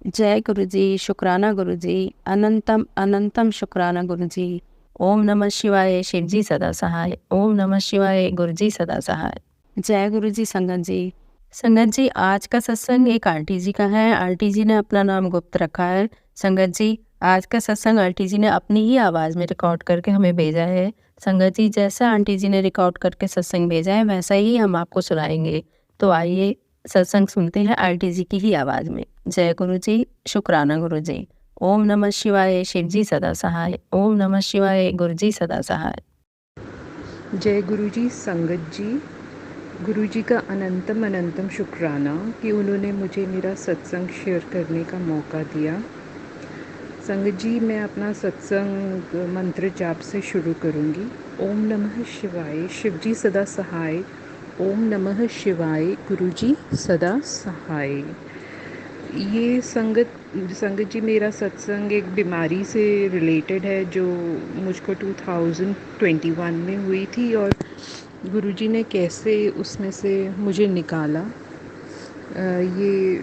जय गुरु जी, शुक्राना गुरु जी, अनंतम अनंतम शुक्राना गुरु जी। ओम नमः शिवाय, शिव जी सदा सहाय। ओम नमः शिवाय, गुरु जी सदा सहाय। जय गुरु जी संगत जी। संगत जी, आज का सत्संग एक आंटी जी का है। आंटी जी ने अपना नाम गुप्त रखा है। संगत जी, आज का सत्संग आंटी जी ने अपनी ही आवाज में रिकॉर्ड करके हमें भेजा है। संगत जी, जैसा आंटी जी ने रिकॉर्ड करके सत्संग भेजा है वैसा ही हम आपको सुनाएंगे। तो आइए सत्संग सुनते हैं आंटी जी की ही आवाज में। जय गुरु जी, शुक्राना गुरु जी। ओम नमः शिवाय, शिव जी सदा सहाय। ओम नमः शिवाय, गुरु जी सदा सहाय। जय गुरु जी संगत जी। गुरु जी का अनंतम अनंतम शुक्राना कि उन्होंने मुझे मेरा सत्संग शेयर करने का मौका दिया। संगत जी, मैं अपना सत्संग मंत्र जाप से शुरू करूँगी। ओम नमः शिवाय, शिव जी सदा सहाय। ओम नमः शिवाय, गुरु जी सदा सहाय। ये संगत जी, मेरा सत्संग एक बीमारी से रिलेटेड है जो मुझको 2021 में हुई थी और गुरुजी ने कैसे उसमें से मुझे निकाला, ये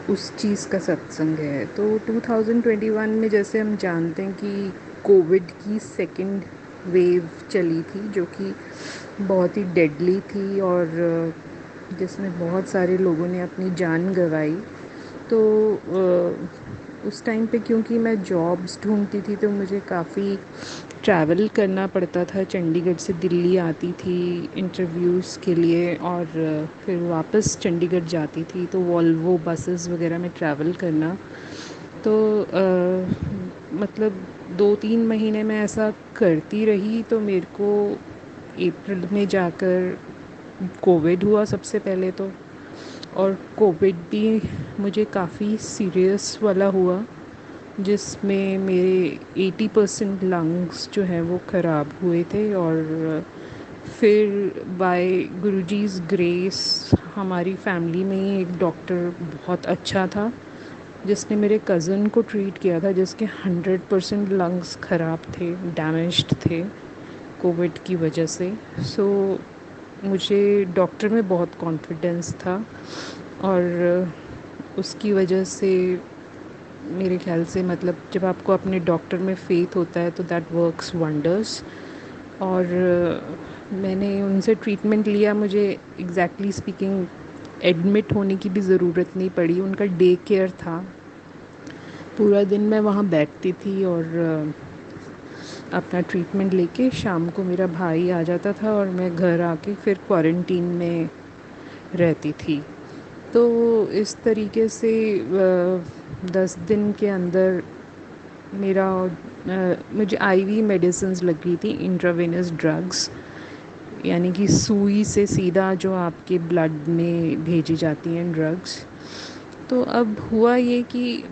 उस चीज़ का सत्संग है। तो 2021 में जैसे हम जानते हैं कि कोविड की सेकंड वेव चली थी जो कि बहुत ही डेडली थी और जिसमें बहुत सारे लोगों ने अपनी जान गंवाई। तो उस टाइम पे क्योंकि मैं जॉब्स ढूंढती थी तो मुझे काफ़ी ट्रैवल करना पड़ता था। चंडीगढ़ से दिल्ली आती थी इंटरव्यूज़ के लिए और फिर वापस चंडीगढ़ जाती थी, तो वॉल्वो बसेस वगैरह में ट्रैवल करना। तो मतलब 2-3 महीने में ऐसा करती रही तो मेरे को अप्रैल में जाकर कोविड हुआ सबसे पहले तो। और कोविड भी मुझे काफ़ी सीरियस वाला हुआ जिसमें मेरे 80% लंग्स जो हैं वो ख़राब हुए थे। और फिर बाय गुरुजीज़ ग्रेस हमारी फैमिली में ही एक डॉक्टर बहुत अच्छा था जिसने मेरे कज़न को ट्रीट किया था, जिसके 100% लंग्स ख़राब थे, डैमेज्ड थे कोविड की वजह से। सो मुझे डॉक्टर में बहुत कॉन्फिडेंस था और उसकी वजह से मेरे ख्याल से, मतलब जब आपको अपने डॉक्टर में फ़ेथ होता है तो दैट वर्क्स वंडर्स। और मैंने उनसे ट्रीटमेंट लिया। मुझे एग्जैक्टली स्पीकिंग एडमिट होने की भी ज़रूरत नहीं पड़ी, उनका डे केयर था। पूरा दिन मैं वहाँ बैठती थी और अपना ट्रीटमेंट लेके शाम को मेरा भाई आ जाता था और मैं घर आके फिर क्वारंटीन में रहती थी। तो इस तरीके से 10 दिन के अंदर मेरा मुझे आईवी मेडिसिन्स लगी थी, इंट्रावेनस ड्रग्स, यानी कि सुई से सीधा जो आपके ब्लड में भेजी जाती हैं ड्रग्स। तो अब हुआ ये कि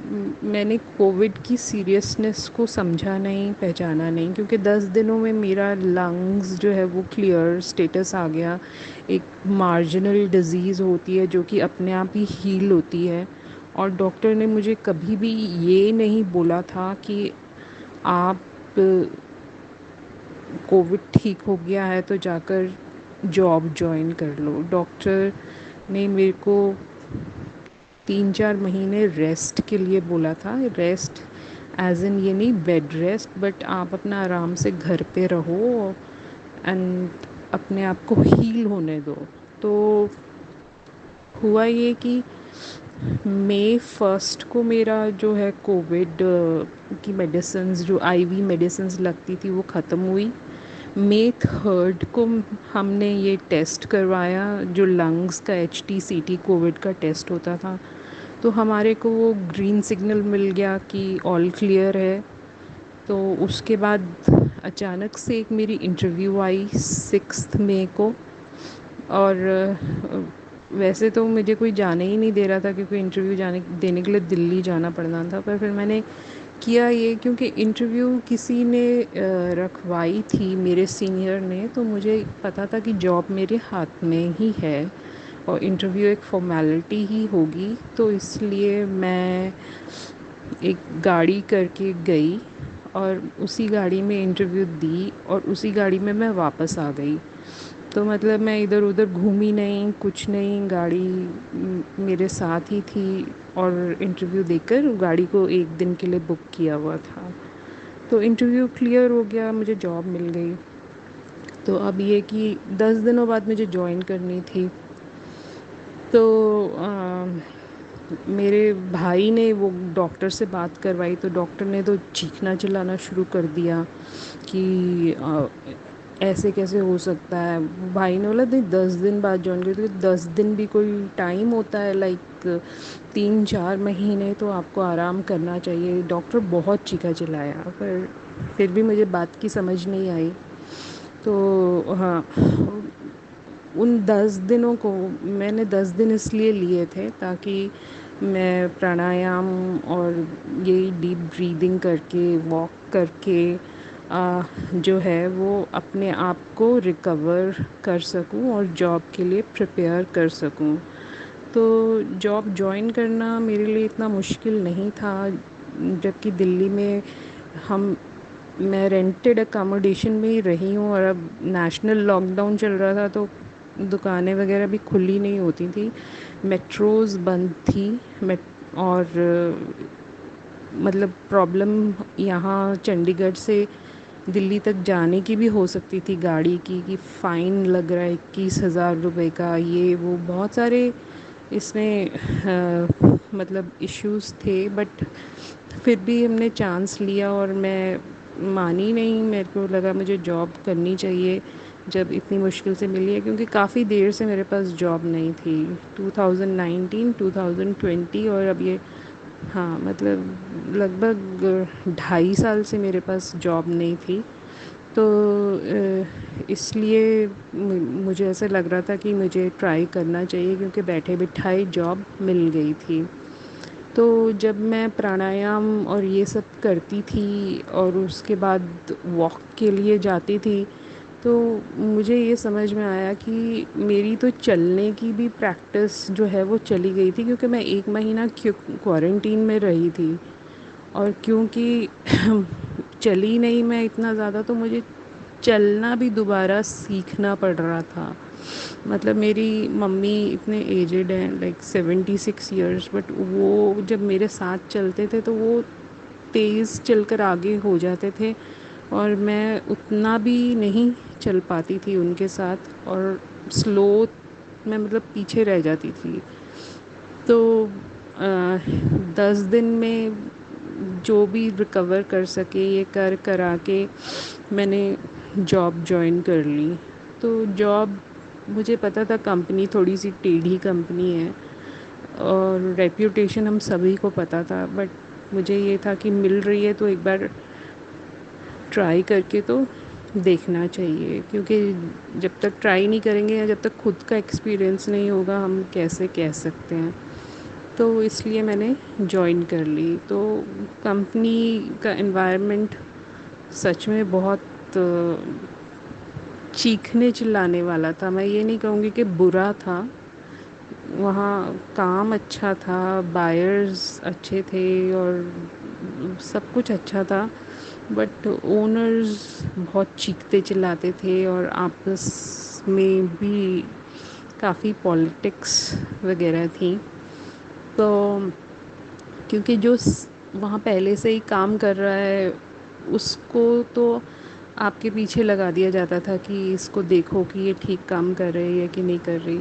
मैंने कोविड की सीरियसनेस को समझा नहीं, पहचाना नहीं, क्योंकि 10 दिनों में मेरा लंग्स जो है वो क्लियर स्टेटस आ गया। एक मार्जिनल डिज़ीज़ होती है जो कि अपने आप ही हील होती है। और डॉक्टर ने मुझे कभी भी ये नहीं बोला था कि आप कोविड ठीक हो गया है तो जाकर जॉब ज्वाइन कर लो। डॉक्टर ने मेरे को 3-4 महीने रेस्ट के लिए बोला था। रेस्ट एज इन ये नहीं बेड रेस्ट, बट आप अपना आराम से घर पे रहो एंड अपने आप को हील होने दो। तो हुआ ये कि मई 1 को मेरा जो है कोविड की मेडिसिन्स, जो आईवी मेडिसिन्स लगती थी, वो ख़त्म हुई। मई 3 को हमने ये टेस्ट करवाया जो लंग्स का HTCT कोविड का टेस्ट होता था। तो हमारे को वो ग्रीन सिग्नल मिल गया कि ऑल क्लियर है। तो उसके बाद अचानक से एक मेरी इंटरव्यू आई 6 मई को। और वैसे तो मुझे कोई जाने ही नहीं दे रहा था क्योंकि इंटरव्यू देने के लिए दिल्ली जाना पड़ना था। पर फिर मैंने किया ये क्योंकि इंटरव्यू किसी ने रखवाई थी, मेरे सीनियर ने, तो मुझे पता था कि जॉब मेरे हाथ में ही है और इंटरव्यू एक फॉर्मेलिटी ही होगी। तो इसलिए मैं एक गाड़ी करके गई और उसी गाड़ी में इंटरव्यू दी और उसी गाड़ी में मैं वापस आ गई। तो मतलब मैं इधर उधर घूमी नहीं, कुछ नहीं, गाड़ी मेरे साथ ही थी और इंटरव्यू देकर गाड़ी को एक दिन के लिए बुक किया हुआ था। तो इंटरव्यू क्लियर हो गया, मुझे जॉब मिल गई। तो अब ये कि 10 दिनों बाद मुझे जॉइन करनी थी। तो मेरे भाई ने वो डॉक्टर से बात करवाई, तो डॉक्टर ने तो चीखना चिल्लाना शुरू कर दिया कि ऐसे कैसे हो सकता है। भाई ने बोला नहीं, 10 दिन बाद जॉइन कर, 10 दिन भी कोई टाइम होता है, लाइक 3-4 महीने तो आपको आराम करना चाहिए। डॉक्टर बहुत चीखा चिल्लाया, पर फिर भी मुझे बात की समझ नहीं आई। तो हाँ, उन 10 दिनों को मैंने 10 दिन इसलिए लिए थे ताकि मैं प्राणायाम और यही डीप ब्रीदिंग करके, वॉक करके जो है वो अपने आप को रिकवर कर सकूं और जॉब के लिए प्रिपेयर कर सकूं। तो जॉब जॉइन करना मेरे लिए इतना मुश्किल नहीं था, जबकि दिल्ली में हम मैं रेंटेड अकोमोडेशन में ही रही हूँ, और अब नेशनल लॉकडाउन चल रहा था तो दुकानें वगैरह भी खुली नहीं होती थी, मेट्रोज़ बंद थी। और मतलब प्रॉब्लम यहाँ चंडीगढ़ से दिल्ली तक जाने की भी हो सकती थी गाड़ी की, कि फ़ाइन लग रहा है 21,000 रुपये का, ये वो बहुत सारे इसमें मतलब इश्यूज़ थे। बट फिर भी हमने चांस लिया और मैं मानी नहीं, मेरे को लगा मुझे जॉब करनी चाहिए जब इतनी मुश्किल से मिली है, क्योंकि काफ़ी देर से मेरे पास जॉब नहीं थी, 2019 2020, और अब ये हाँ मतलब लगभग 2.5 साल से मेरे पास जॉब नहीं थी। तो इसलिए मुझे ऐसा लग रहा था कि मुझे ट्राई करना चाहिए, क्योंकि बैठे बिठाए जॉब मिल गई थी। तो जब मैं प्राणायाम और ये सब करती थी और उसके बाद वॉक के लिए जाती थी, तो मुझे ये समझ में आया कि मेरी तो चलने की भी प्रैक्टिस जो है वो चली गई थी, क्योंकि मैं 1 महीना क्वारंटीन में रही थी। और क्योंकि चली नहीं मैं इतना ज़्यादा, तो मुझे चलना भी दोबारा सीखना पड़ रहा था। मतलब मेरी मम्मी इतने एजेड हैं, लाइक 76 ईयर्स, बट वो जब मेरे साथ चलते थे तो वो तेज़ चलकर आगे हो जाते थे, और मैं उतना भी नहीं चल पाती थी उनके साथ, और स्लो मैं मतलब पीछे रह जाती थी। तो 10 दिन में जो भी रिकवर कर सके ये कर करा के मैंने जॉब जॉइन कर ली। तो जॉब मुझे पता था कंपनी थोड़ी सी टेढ़ी कंपनी है, और रेप्यूटेशन हम सभी को पता था, बट मुझे ये था कि मिल रही है तो एक बार ट्राई करके तो देखना चाहिए, क्योंकि जब तक ट्राई नहीं करेंगे या जब तक खुद का एक्सपीरियंस नहीं होगा हम कैसे कह सकते हैं। तो इसलिए मैंने जॉइन कर ली। तो कंपनी का एनवायरनमेंट सच में बहुत चीखने चिल्लाने वाला था। मैं ये नहीं कहूँगी कि बुरा था, वहाँ काम अच्छा था, बायर्स अच्छे थे और सब कुछ अच्छा था, बट ओनर्स बहुत चीखते चिल्लाते थे, और आपस में भी काफ़ी पॉलिटिक्स वगैरह थी। तो क्योंकि जो वहाँ पहले से ही काम कर रहा है उसको तो आपके पीछे लगा दिया जाता था कि इसको देखो कि ये ठीक काम कर रही है कि नहीं कर रही,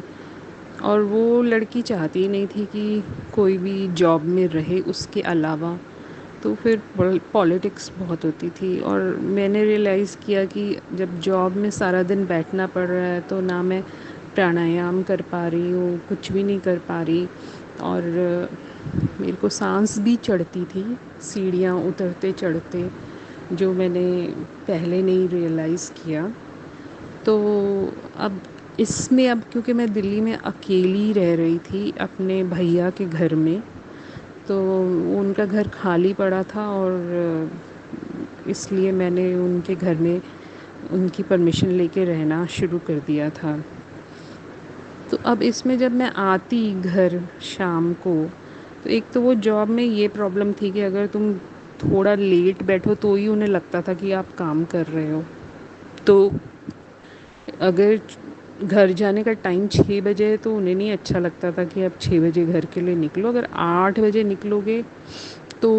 और वो लड़की चाहती ही नहीं थी कि कोई भी जॉब में रहे उसके अलावा। तो फिर पॉलिटिक्स बहुत होती थी, और मैंने रियलाइज़ किया कि जब जॉब में सारा दिन बैठना पड़ रहा है तो ना मैं प्राणायाम कर पा रही हूँ, कुछ भी नहीं कर पा रही, और मेरे को सांस भी चढ़ती थी सीढ़ियाँ उतरते चढ़ते, जो मैंने पहले नहीं रियलाइज़ किया। तो अब इसमें, अब क्योंकि मैं दिल्ली में अकेली रह रही थी अपने भैया के घर में, तो उनका घर खाली पड़ा था, और इसलिए मैंने उनके घर में उनकी परमिशन लेके रहना शुरू कर दिया था। तो अब इसमें जब मैं आती घर शाम को, तो एक तो वो जॉब में ये प्रॉब्लम थी कि अगर तुम थोड़ा लेट बैठो तो ही उन्हें लगता था कि आप काम कर रहे हो। तो अगर घर जाने का टाइम 6 बजे है तो उन्हें नहीं अच्छा लगता था कि आप 6 बजे घर के लिए निकलो। अगर 8 बजे निकलोगे तो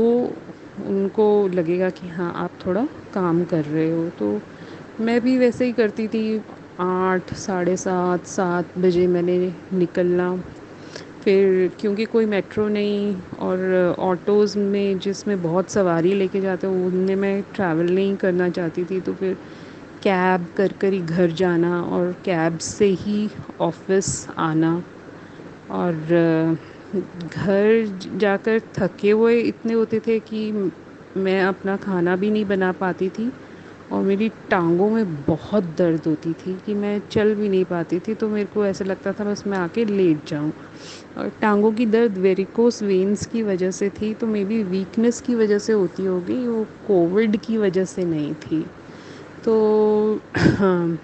उनको लगेगा कि हाँ आप थोड़ा काम कर रहे हो। तो मैं भी वैसे ही करती थी, 8 साढ़े 7 7 बजे मैंने निकलना। फिर क्योंकि कोई मेट्रो नहीं और ऑटोज़ में जिसमें बहुत सवारी लेके जाते हो उनमें मैं ट्रैवल नहीं करना चाहती थी, तो फिर कैब कर कर ही घर जाना और कैब से ही ऑफिस आना। और घर जाकर थके हुए इतने होते थे कि मैं अपना खाना भी नहीं बना पाती थी और मेरी टांगों में बहुत दर्द होती थी कि मैं चल भी नहीं पाती थी। तो मेरे को ऐसा लगता था बस मैं आके लेट जाऊं। और टांगों की दर्द वेरिकोस वेन्स की वजह से थी, तो मे बी वीकनेस की वजह से होती होगी, वो कोविड की वजह से नहीं थी। तो हाँ,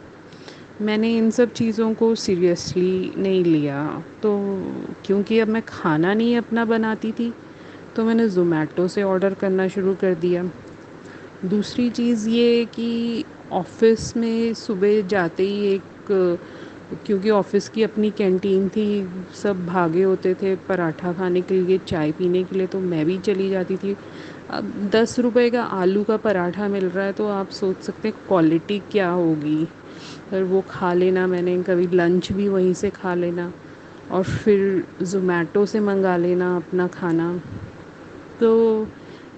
मैंने इन सब चीज़ों को सीरियसली नहीं लिया। तो क्योंकि अब मैं खाना नहीं अपना बनाती थी तो मैंने ज़ोमैटो से ऑर्डर करना शुरू कर दिया। दूसरी चीज़ ये कि ऑफ़िस में सुबह जाते ही क्योंकि ऑफ़िस की अपनी कैंटीन थी, सब भागे होते थे पराठा खाने के लिए, चाय पीने के लिए, तो मैं भी चली जाती थी। अब 10 रुपए का आलू का पराठा मिल रहा है तो आप सोच सकते हैं क्वालिटी क्या होगी। और वो खा लेना, मैंने कभी लंच भी वहीं से खा लेना और फिर ज़ोमैटो से मंगा लेना अपना खाना। तो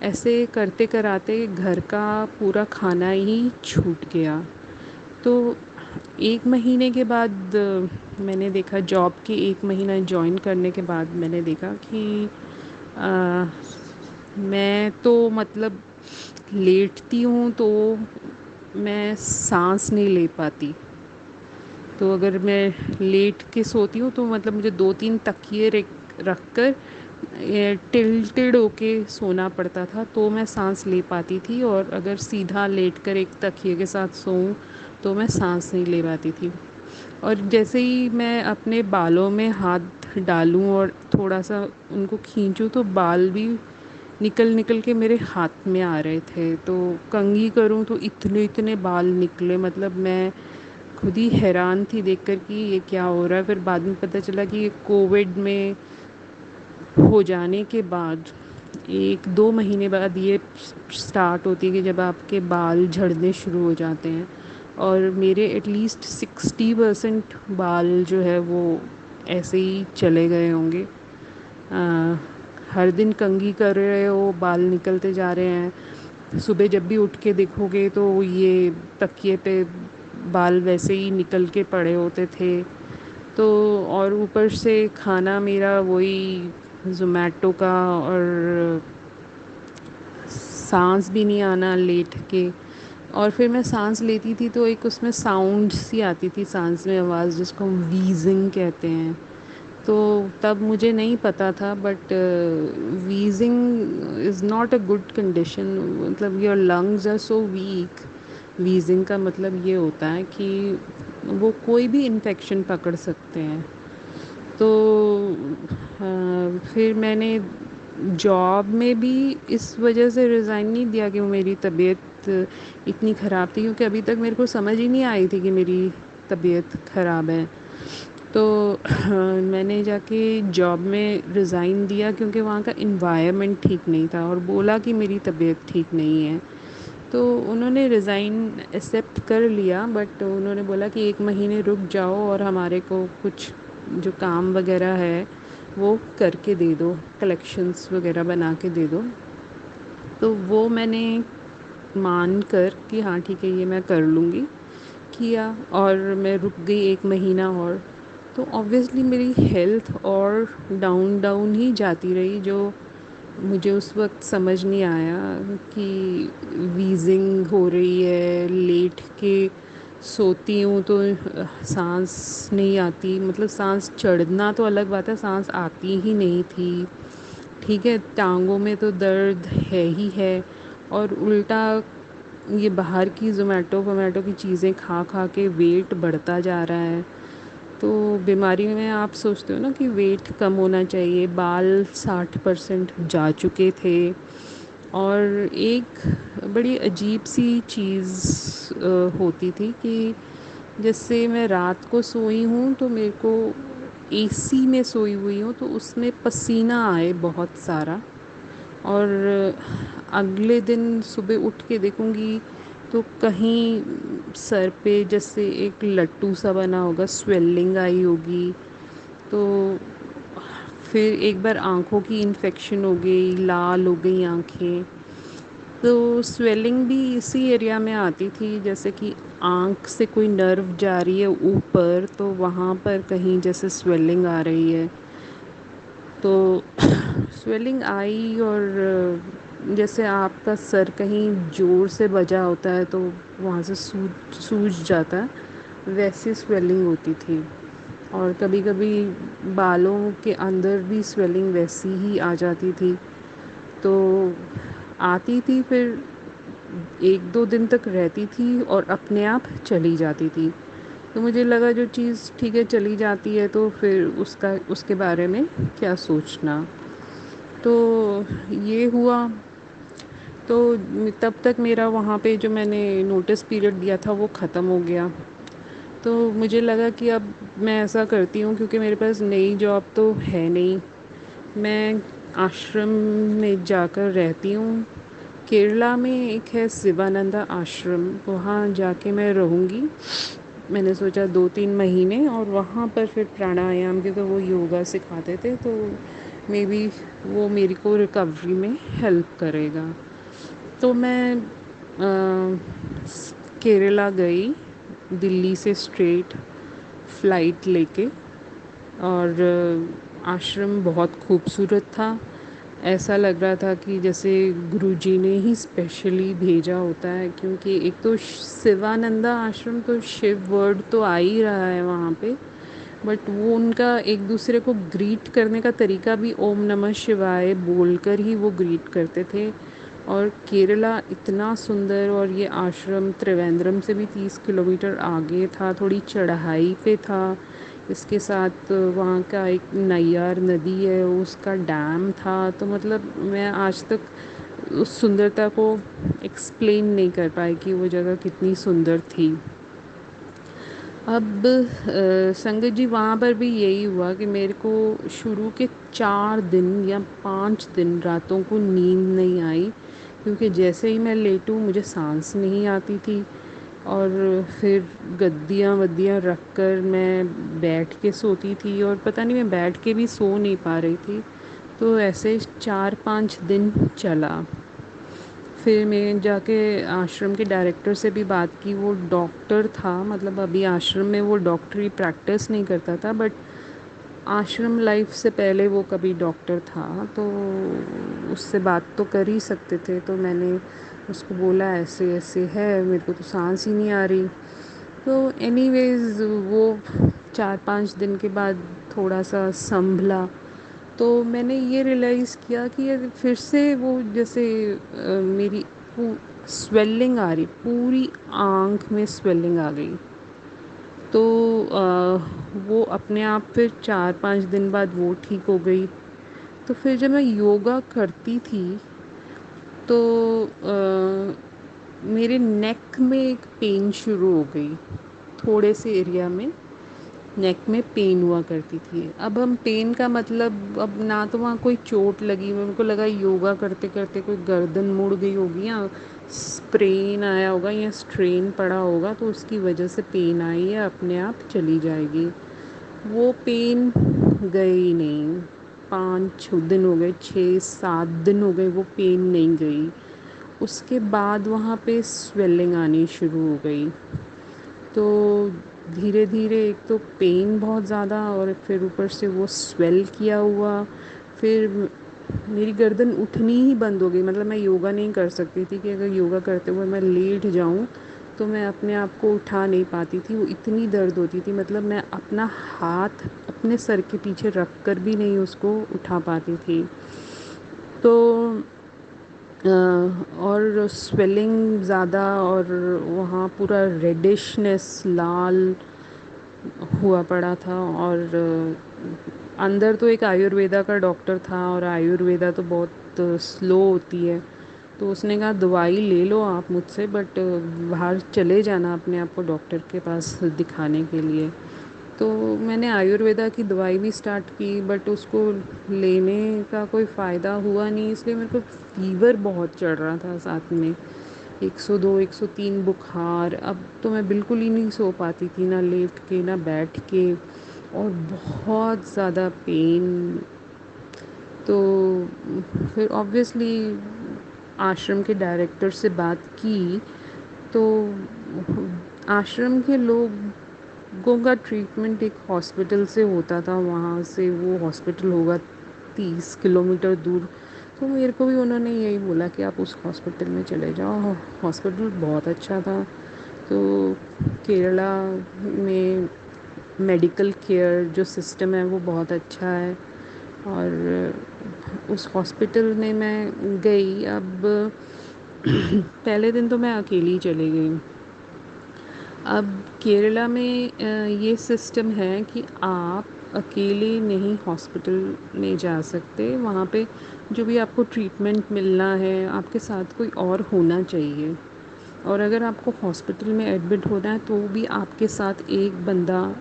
ऐसे करते कराते घर का पूरा खाना ही छूट गया। तो 1 महीने के बाद मैंने देखा, जॉब के 1 महीना जॉइन करने के बाद मैंने देखा कि अ, मैं तो मतलब लेटती हूँ तो मैं साँस नहीं ले पाती। तो अगर मैं लेट के सोती हूँ तो मतलब मुझे 2-3 तकिए रख कर टिल्टेड होके सोना पड़ता था तो मैं सांस ले पाती थी। और अगर सीधा लेट कर एक तकिए के साथ सोऊं तो मैं सांस नहीं ले पाती थी। और जैसे ही मैं अपने बालों में हाथ डालूं और थोड़ा सा उनको खींचूं तो बाल भी निकल निकल के मेरे हाथ में आ रहे थे। तो कंघी करूं तो इतने इतने बाल निकले, मतलब मैं खुद ही हैरान थी देखकर कि ये क्या हो रहा है। फिर बाद में पता चला कि ये कोविड में हो जाने के बाद 1-2 महीने बाद ये स्टार्ट होती है कि जब आपके बाल झड़ने शुरू हो जाते हैं। और मेरे एटलीस्ट 60% बाल जो है वो ऐसे ही चले गए होंगे। हर दिन कंघी कर रहे हो, बाल निकलते जा रहे हैं। सुबह जब भी उठ के देखोगे तो ये तकिए पे बाल वैसे ही निकल के पड़े होते थे। तो और ऊपर से खाना मेरा वही ज़ोमैटो का, और सांस भी नहीं आना लेट के। और फिर मैं सांस लेती थी तो एक उसमें साउंड सी आती थी सांस में, आवाज़ जिसको हम वीजिंग कहते हैं। तो तब मुझे नहीं पता था, but wheezing is not a good condition, मतलब your lungs are so weak. Wheezing का मतलब ये होता है कि वो कोई भी इन्फेक्शन पकड़ सकते हैं। तो फिर मैंने जॉब में भी इस वजह से रिज़ाइन नहीं दिया कि वो मेरी तबीयत इतनी ख़राब थी, क्योंकि अभी तक मेरे को समझ ही नहीं आई थी कि मेरी तबीयत ख़राब है। तो मैंने जाके जॉब में रिज़ाइन दिया क्योंकि वहाँ का इन्वायरमेंट ठीक नहीं था और बोला कि मेरी तबीयत ठीक नहीं है। तो उन्होंने रिज़ाइन एक्सेप्ट कर लिया, बट उन्होंने बोला कि 1 महीने रुक जाओ और हमारे को कुछ जो काम वगैरह है वो करके दे दो, कलेक्शंस वगैरह बना के दे दो। तो वो मैंने मान कर कि हाँ ठीक है ये मैं कर लूँगी, किया। और मैं रुक गई 1 महीना और। तो ऑब्वियसली मेरी हेल्थ और डाउन डाउन ही जाती रही, जो मुझे उस वक्त समझ नहीं आया कि वीजिंग हो रही है, लेट के सोती हूँ तो सांस नहीं आती, मतलब सांस चढ़ना तो अलग बात है, सांस आती ही नहीं थी। ठीक है, टांगों में तो दर्द है ही है, और उल्टा ये बाहर की ज़ोमैटो वोमैटो की चीज़ें खा खा के वेट बढ़ता जा रहा है। तो बीमारी में आप सोचते हो ना कि वेट कम होना चाहिए, बाल 60% जा चुके थे। और एक बड़ी अजीब सी चीज़ होती थी कि जैसे मैं रात को सोई हूँ तो मेरे को एसी में सोई हुई हूँ तो उसमें पसीना आए बहुत सारा, और अगले दिन सुबह उठ के देखूँगी तो कहीं सर पे जैसे एक लट्टू सा बना होगा, स्वेलिंग आई होगी। तो फिर एक बार आँखों की इन्फेक्शन हो गई, लाल हो गई आँखें। तो स्वेलिंग भी इसी एरिया में आती थी, जैसे कि आँख से कोई नर्व जा रही है ऊपर तो वहाँ पर कहीं जैसे स्वेलिंग आ रही है। तो स्वेलिंग आई, और जैसे आपका सर कहीं ज़ोर से बजा होता है तो वहाँ से सूज सूज जाता है, वैसी स्वेलिंग होती थी। और कभी-कभी बालों के अंदर भी स्वेलिंग वैसी ही आ जाती थी। तो आती थी, फिर 1-2 दिन तक रहती थी और अपने आप चली जाती थी। तो मुझे लगा जो चीज़ ठीक है चली जाती है तो फिर उसके बारे में क्या सोचना। तो ये हुआ। तो तब तक मेरा वहाँ पे जो मैंने नोटिस पीरियड दिया था वो ख़त्म हो गया। तो मुझे लगा कि अब मैं ऐसा करती हूँ, क्योंकि मेरे पास नई जॉब तो है नहीं। मैं आश्रम में जाकर रहती हूँ। केरला में एक है शिवानंदा आश्रम, वहाँ जाके मैं रहूँगी। मैंने सोचा 2-3 महीने, और वहाँ पर फिर प्राणायाम, क्योंकि वो योगा सिखाते थे तो मे बी वो मेरी को रिकवरी में हेल्प करेगा। तो मैं केरला गई दिल्ली से स्ट्रेट फ़्लाइट लेके, और आश्रम बहुत खूबसूरत था। ऐसा लग रहा था कि जैसे गुरुजी ने ही स्पेशली भेजा होता है, क्योंकि एक तो शिवानंदा आश्रम तो शिव वर्ड तो आ ही रहा है वहाँ पे, बट वो उनका एक दूसरे को ग्रीट करने का तरीका भी ओम नमः शिवाय बोलकर ही वो ग्रीट करते थे। और केरला इतना सुंदर, और ये आश्रम त्रिवेंद्रम से भी 30 किलोमीटर आगे था, थोड़ी चढ़ाई पे था। इसके साथ वहाँ का एक नैयार नदी है, उसका डैम था। तो मतलब मैं आज तक उस सुंदरता को एक्सप्लेन नहीं कर पाई कि वो जगह कितनी सुंदर थी। अब संगत जी वहाँ पर भी यही हुआ कि मेरे को शुरू के 4 दिन या 5 दिन रातों को नींद नहीं आई, क्योंकि जैसे ही मैं लेटूँ मुझे सांस नहीं आती थी। और फिर गद्दियाँ वद्दियाँ रख कर मैं बैठ के सोती थी, और पता नहीं मैं बैठ के भी सो नहीं पा रही थी। तो ऐसे 4-5 दिन चला। फिर मैं जाके आश्रम के डायरेक्टर से भी बात की। वो डॉक्टर था, मतलब अभी आश्रम में वो डॉक्टरी प्रैक्टिस नहीं करता था, बट आश्रम लाइफ से पहले वो कभी डॉक्टर था, तो उससे बात तो कर ही सकते थे। तो मैंने उसको बोला ऐसे ऐसे है, मेरे को तो सांस ही नहीं आ रही। तो एनीवेज़ वो 4-5 दिन के बाद थोड़ा सा संभला। तो मैंने ये रियलाइज़ किया कि यार फिर से वो जैसे मेरी स्वेलिंग आ रही, पूरी आँख में स्वेलिंग आ गई। तो वो अपने आप फिर 4-5 दिन बाद वो ठीक हो गई। तो फिर जब मैं योगा करती थी तो मेरे नेक में एक पेन शुरू हो गई, थोड़े से एरिया में नेक में पेन हुआ करती थी। अब हम पेन का मतलब, अब ना तो वहाँ कोई चोट लगी, मेरे को लगा योगा करते करते कोई गर्दन मुड़ गई होगी, या स्प्रेन आया होगा, या स्ट्रेन पड़ा होगा तो उसकी वजह से पेन आई है, अपने आप चली जाएगी। वो पेन गई ही नहीं। 5-6 दिन हो गए, 6-7 दिन हो गए, वो पेन नहीं गई। उसके बाद वहाँ पे स्वेलिंग आनी शुरू हो गई। तो धीरे धीरे एक तो पेन बहुत ज़्यादा, और फिर ऊपर से वो स्वेल किया हुआ। फिर मेरी गर्दन उठनी ही बंद हो गई, मतलब मैं योगा नहीं कर सकती थी, कि अगर योगा करते हुए मैं लेट जाऊँ तो मैं अपने आप को उठा नहीं पाती थी, वो इतनी दर्द होती थी। मतलब मैं अपना हाथ अपने सर के पीछे रख कर भी नहीं उसको उठा पाती थी। तो और स्वेलिंग ज़्यादा, और वहाँ पूरा रेडिशनेस लाल हुआ पड़ा था। और अंदर तो एक आयुर्वेदा का डॉक्टर था, और आयुर्वेदा तो बहुत स्लो होती है। तो उसने कहा दवाई ले लो आप मुझसे, बट बाहर चले जाना अपने आप को डॉक्टर के पास दिखाने के लिए। तो मैंने आयुर्वेदा की दवाई भी स्टार्ट की, बट उसको लेने का कोई फ़ायदा हुआ नहीं, इसलिए मेरे को फ़ीवर बहुत चढ़ रहा था साथ में, 102 103 बुखार। अब तो मैं बिल्कुल ही नहीं सो पाती थी, ना लेट के ना बैठ के, और बहुत ज़्यादा पेन। तो फिर ऑब्वियसली आश्रम के डायरेक्टर से बात की, तो आश्रम के लोगों का ट्रीटमेंट एक हॉस्पिटल से होता था, वहाँ से वो हॉस्पिटल होगा 30 किलोमीटर दूर। तो मेरे को भी उन्होंने यही बोला कि आप उस हॉस्पिटल में चले जाओ, हॉस्पिटल बहुत अच्छा था। तो केरला में मेडिकल केयर जो सिस्टम है वो बहुत अच्छा है, और उस हॉस्पिटल में मैं गई। अब पहले दिन तो मैं अकेली चली गई। अब केरला में ये सिस्टम है कि आप अकेले नहीं हॉस्पिटल में जा सकते, वहाँ पे जो भी आपको ट्रीटमेंट मिलना है आपके साथ कोई और होना चाहिए, और अगर आपको हॉस्पिटल में एडमिट होना है तो भी आपके साथ एक बंदा,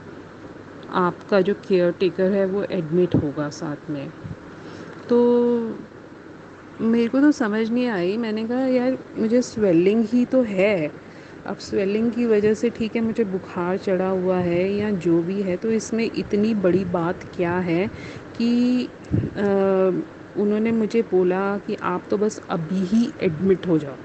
आपका जो केयर टेकर है वो एडमिट होगा साथ में। तो मेरे को तो समझ नहीं आई, मैंने कहा यार मुझे स्वेलिंग ही तो है, अब स्वेलिंग की वजह से ठीक है मुझे बुखार चढ़ा हुआ है या जो भी है, तो इसमें इतनी बड़ी बात क्या है कि उन्होंने मुझे बोला कि आप तो बस अभी ही एडमिट हो जाओ।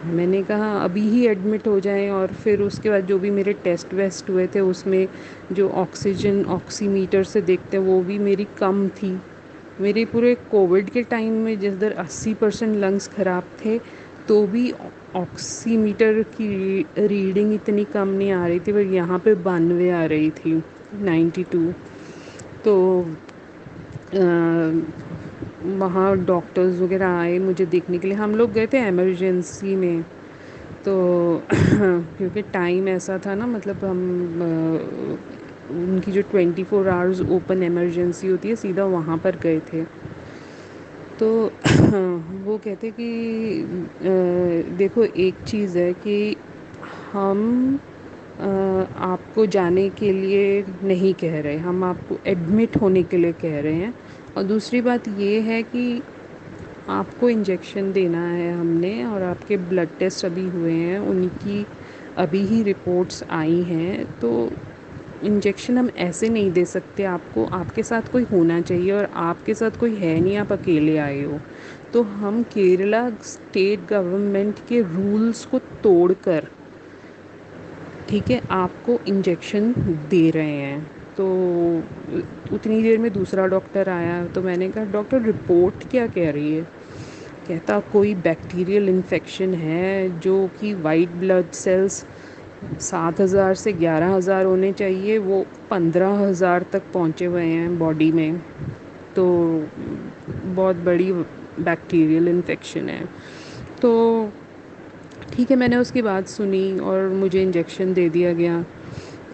मैंने कहा अभी ही एडमिट हो जाएं, और फिर उसके बाद जो भी मेरे टेस्ट वेस्ट हुए थे उसमें जो ऑक्सीजन ऑक्सीमीटर से देखते हैं वो भी मेरी कम थी। मेरे पूरे कोविड के टाइम में जिस दर 80% लंग्स ख़राब थे, तो भी ऑक्सीमीटर की रीडिंग इतनी कम नहीं आ रही थी, पर यहाँ पे 92 आ रही थी, 92। तो वहाँ डॉक्टर्स वगैरह आए मुझे देखने के लिए, हम लोग गए थे एमरजेंसी में। तो क्योंकि टाइम ऐसा था ना, मतलब हम उनकी जो 24 आवर्स ओपन इमरजेंसी होती है सीधा वहाँ पर गए थे। तो वो कहते कि देखो एक चीज़ है कि हम आपको जाने के लिए नहीं कह रहे, हम आपको एडमिट होने के लिए कह रहे हैं। और दूसरी बात ये है कि आपको इंजेक्शन देना है हमने, और आपके ब्लड टेस्ट अभी हुए हैं, उनकी अभी ही रिपोर्ट्स आई हैं, तो इंजेक्शन हम ऐसे नहीं दे सकते आपको, आपके साथ कोई होना चाहिए, और आपके साथ कोई है नहीं, आप अकेले आए हो। तो हम केरला स्टेट गवर्नमेंट के रूल्स को तोड़कर ठीक है आपको इंजेक्शन दे रहे हैं। तो उतनी देर में दूसरा डॉक्टर आया, तो मैंने कहा डॉक्टर रिपोर्ट क्या कह रही है? कहता कोई बैक्टीरियल इन्फेक्शन है, जो कि वाइट ब्लड सेल्स 7,000 से 11,000 होने चाहिए, वो 15,000 तक पहुँचे हुए हैं बॉडी में। तो बहुत बड़ी बैक्टीरियल इन्फेक्शन है। तो ठीक है, मैंने उसकी बात सुनी और मुझे इंजेक्शन दे दिया गया।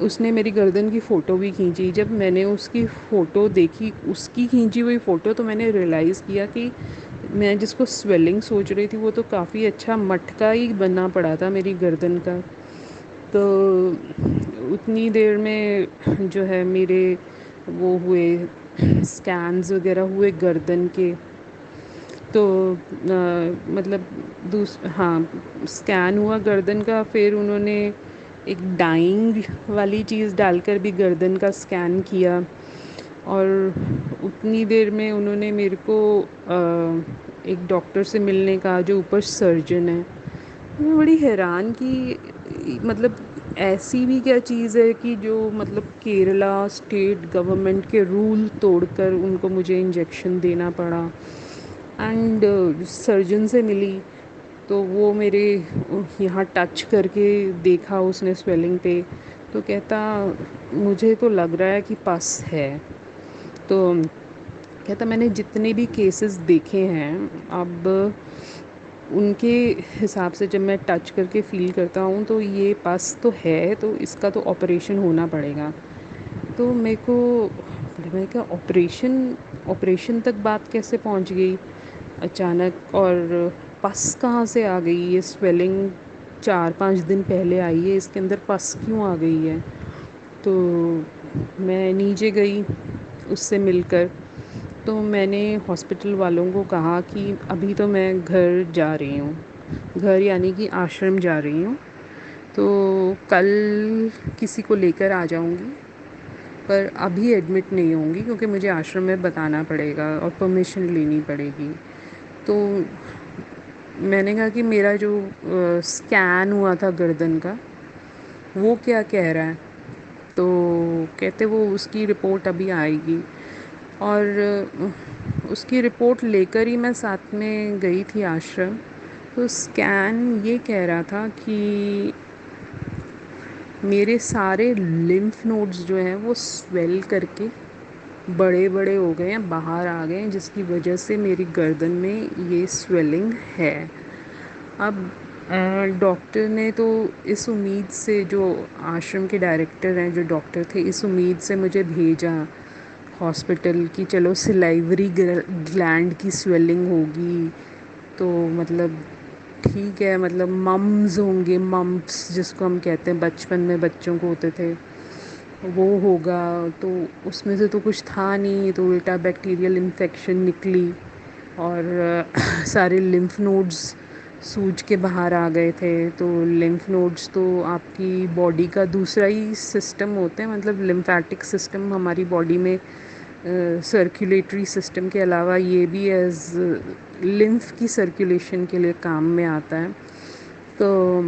उसने मेरी गर्दन की फ़ोटो भी खींची। जब मैंने उसकी फ़ोटो देखी, उसकी खींची हुई फ़ोटो, तो मैंने रियलाइज़ किया कि मैं जिसको स्वेलिंग सोच रही थी वो तो काफ़ी अच्छा मटका ही बना पड़ा था मेरी गर्दन का। तो उतनी देर में जो है मेरे वो हुए स्कैन्स वगैरह हुए गर्दन के। तो मतलब हाँ, स्कैन हुआ गर्दन का, फिर उन्होंने एक डाइंग वाली चीज़ डालकर भी गर्दन का स्कैन किया, और उतनी देर में उन्होंने मेरे को एक डॉक्टर से मिलने कहा जो ऊपर सर्जन है। मैं बड़ी हैरान कि मतलब ऐसी भी क्या चीज़ है कि जो मतलब केरला स्टेट गवर्नमेंट के रूल तोड़कर उनको मुझे इंजेक्शन देना पड़ा। एंड सर्जन से मिली, तो वो मेरे यहाँ टच करके देखा उसने स्वेलिंग पे, तो कहता मुझे तो लग रहा है कि पस है। तो कहता मैंने जितने भी केसेस देखे हैं, अब उनके हिसाब से जब मैं टच करके फ़ील करता हूँ तो ये पस तो है, तो इसका तो ऑपरेशन होना पड़ेगा। तो मेरे को मैं क्या ऑपरेशन ऑपरेशन तक बात कैसे पहुँच गई अचानक। और पस कहाँ से आ गई, ये स्वेलिंग 4-5 दिन पहले आई है, इसके अंदर पस क्यों आ गई है। तो मैं नीचे गई उससे मिलकर, तो मैंने हॉस्पिटल वालों को कहा कि अभी तो मैं घर जा रही हूँ, घर यानी कि आश्रम जा रही हूँ, तो कल किसी को लेकर आ जाऊँगी, पर अभी एडमिट नहीं होंगी क्योंकि मुझे आश्रम में बताना पड़ेगा और परमिशन लेनी पड़ेगी। तो मैंने कहा कि मेरा जो स्कैन हुआ था गर्दन का, वो क्या कह रहा है। तो कहते वो उसकी रिपोर्ट अभी आएगी, और उसकी रिपोर्ट लेकर ही मैं साथ में गई थी आश्रम। तो स्कैन ये कह रहा था कि मेरे सारे लिम्फ नोड्स जो हैं वो स्वेल करके बड़े बड़े हो गए हैं, बाहर आ गए हैं, जिसकी वजह से मेरी गर्दन में ये स्वेलिंग है। अब डॉक्टर ने तो इस उम्मीद से, जो आश्रम के डायरेक्टर हैं, जो डॉक्टर थे, इस उम्मीद से मुझे भेजा हॉस्पिटल कि चलो सिलाइवरी ग्लैंड की स्वेलिंग होगी, तो मतलब ठीक है, मतलब मम्स होंगे, मम्प्स जिसको हम कहते हैं, बचपन में बच्चों को होते थे, वो होगा। तो उसमें से तो कुछ था नहीं, तो उल्टा बैक्टीरियल इन्फेक्शन निकली, और सारे लिम्फ नोड्स सूज के बाहर आ गए थे। तो लिम्फ नोड्स तो आपकी बॉडी का दूसरा ही सिस्टम होते हैं, मतलब लिम्फेटिक सिस्टम हमारी बॉडी में, सर्कुलेटरी सिस्टम के अलावा ये भी एज लिम्फ की सर्कुलेशन के लिए काम में आता है। तो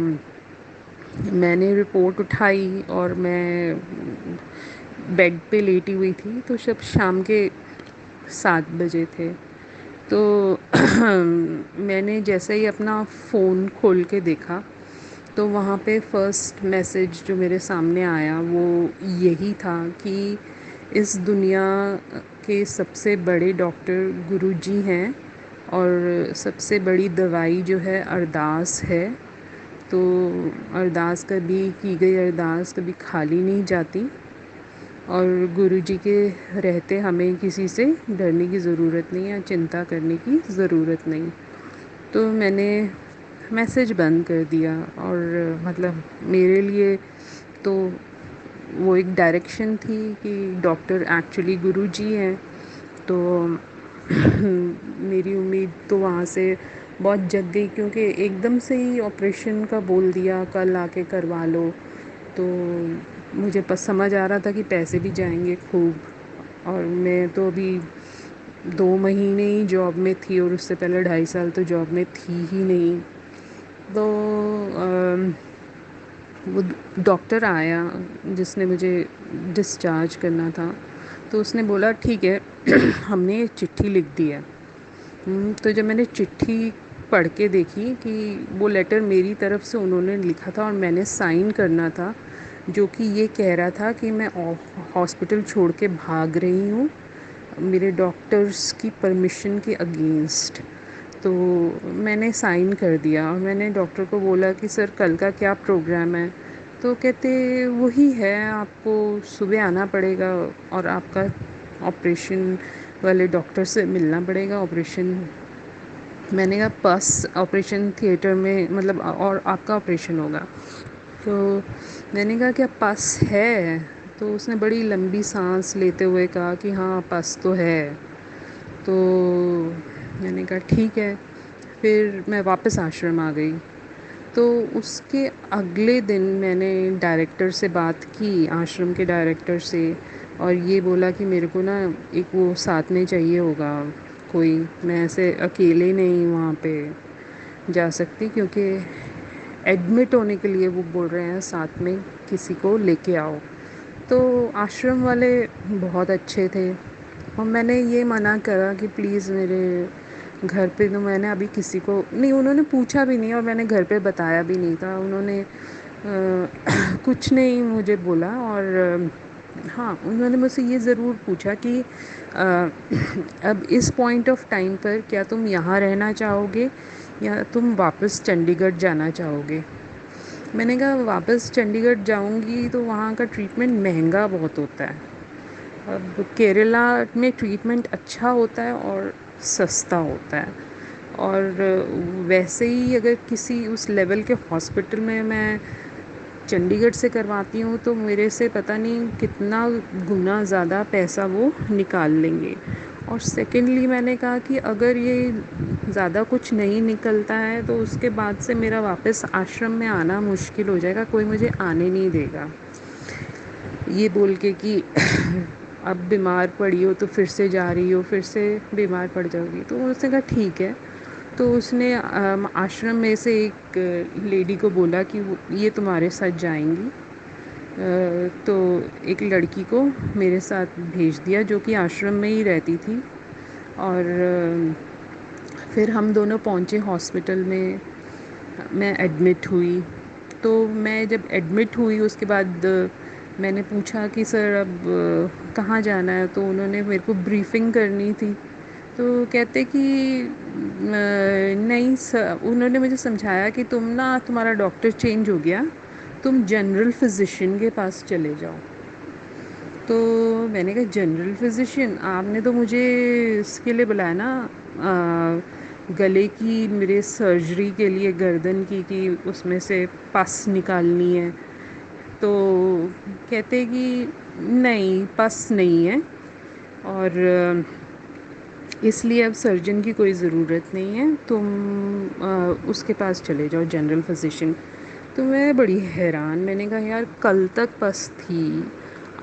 मैंने रिपोर्ट उठाई और मैं बेड पे लेटी हुई थी, तो जब शाम के 7 बजे थे, तो मैंने जैसे ही अपना फ़ोन खोल के देखा, तो वहाँ पे फ़र्स्ट मैसेज जो मेरे सामने आया वो यही था कि इस दुनिया के सबसे बड़े डॉक्टर गुरुजी हैं, और सबसे बड़ी दवाई जो है अरदास है। तो अरदास कभी की गई अरदास कभी खाली नहीं जाती, और गुरुजी के रहते हमें किसी से डरने की ज़रूरत नहीं है, चिंता करने की ज़रूरत नहीं। तो मैंने मैसेज बंद कर दिया, और मतलब मेरे लिए तो वो एक डायरेक्शन थी कि डॉक्टर एक्चुअली गुरुजी हैं। तो मेरी उम्मीद तो वहाँ से बहुत जग गई, क्योंकि एकदम से ही ऑपरेशन का बोल दिया, कल आके करवा लो। तो मुझे समझ आ रहा था कि पैसे भी जाएंगे खूब, और मैं तो अभी 2 महीने ही जॉब में थी, और उससे पहले 2.5 साल तो जॉब में थी ही नहीं। तो वो डॉक्टर आया जिसने मुझे डिस्चार्ज करना था, तो उसने बोला ठीक है हमने ये चिट्ठी लिख दी है। तो जब मैंने चिट्ठी पढ़ के देखी कि वो लेटर मेरी तरफ से उन्होंने लिखा था और मैंने साइन करना था, जो कि ये कह रहा था कि मैं हॉस्पिटल छोड़ के भाग रही हूँ मेरे डॉक्टर्स की परमिशन के अगेंस्ट। तो मैंने साइन कर दिया, और मैंने डॉक्टर को बोला कि सर कल का क्या प्रोग्राम है। तो कहते वही है, आपको सुबह आना पड़ेगा और आपका ऑपरेशन वाले डॉक्टर से मिलना पड़ेगा। ऑपरेशन, मैंने कहा पस ऑपरेशन थिएटर में, मतलब और आपका ऑपरेशन होगा। तो मैंने कहा क्या पस है। तो उसने बड़ी लंबी सांस लेते हुए कहा कि हाँ पस तो है। तो मैंने कहा ठीक है। फिर मैं वापस आश्रम आ गई। तो उसके अगले दिन मैंने डायरेक्टर से बात की, आश्रम के डायरेक्टर से, और ये बोला कि मेरे को ना एक वो साथ में चाहिए होगा कोई, मैं ऐसे अकेले नहीं वहाँ पे जा सकती, क्योंकि एडमिट होने के लिए वो बोल रहे हैं साथ में किसी को लेके आओ। तो आश्रम वाले बहुत अच्छे थे, और मैंने ये मना करा कि प्लीज़ मेरे घर पे, तो मैंने अभी किसी को नहीं, उन्होंने पूछा भी नहीं और मैंने घर पे बताया भी नहीं था। उन्होंने कुछ नहीं मुझे बोला, और हाँ उन्होंने मुझसे ये ज़रूर पूछा कि अब इस पॉइंट ऑफ टाइम पर क्या तुम यहाँ रहना चाहोगे या तुम वापस चंडीगढ़ जाना चाहोगे। मैंने कहा वापस चंडीगढ़ जाऊँगी तो वहाँ का ट्रीटमेंट महंगा बहुत होता है। अब केरला में ट्रीटमेंट अच्छा होता है और सस्ता होता है। और वैसे ही अगर किसी उस लेवल के हॉस्पिटल में मैं चंडीगढ़ से करवाती हूँ तो मेरे से पता नहीं कितना गुना ज़्यादा पैसा वो निकाल लेंगे। और सेकेंडली मैंने कहा कि अगर ये ज़्यादा कुछ नहीं निकलता है तो उसके बाद से मेरा वापस आश्रम में आना मुश्किल हो जाएगा, कोई मुझे आने नहीं देगा। ये बोल के कि अब बीमार पड़ी हो तो फिर से जा रही हो, फिर से बीमार पड़ जाओगी। तो उसने कहा ठीक है। तो उसने आश्रम में से एक लेडी को बोला कि ये तुम्हारे साथ जाएंगी। तो एक लड़की को मेरे साथ भेज दिया जो कि आश्रम में ही रहती थी। और फिर हम दोनों पहुँचे हॉस्पिटल में। मैं एडमिट हुई। तो मैं जब एडमिट हुई उसके बाद मैंने पूछा कि सर अब कहाँ जाना है, तो उन्होंने मेरे को ब्रीफिंग करनी थी। तो कहते कि नहीं सर, उन्होंने मुझे समझाया कि तुम्हारा डॉक्टर चेंज हो गया, तुम जनरल फिजिशियन के पास चले जाओ। तो मैंने कहा जनरल फिजिशियन, आपने तो मुझे इसके लिए बुलाया ना, गले की मेरे सर्जरी के लिए, गर्दन की, कि उसमें से पस निकालनी है। तो कहते कि नहीं, पस नहीं है और इसलिए अब सर्जन की कोई ज़रूरत नहीं है, तुम उसके पास चले जाओ, जनरल फिजिशियन। तो मैं बड़ी हैरान, मैंने कहा यार कल तक पस थी,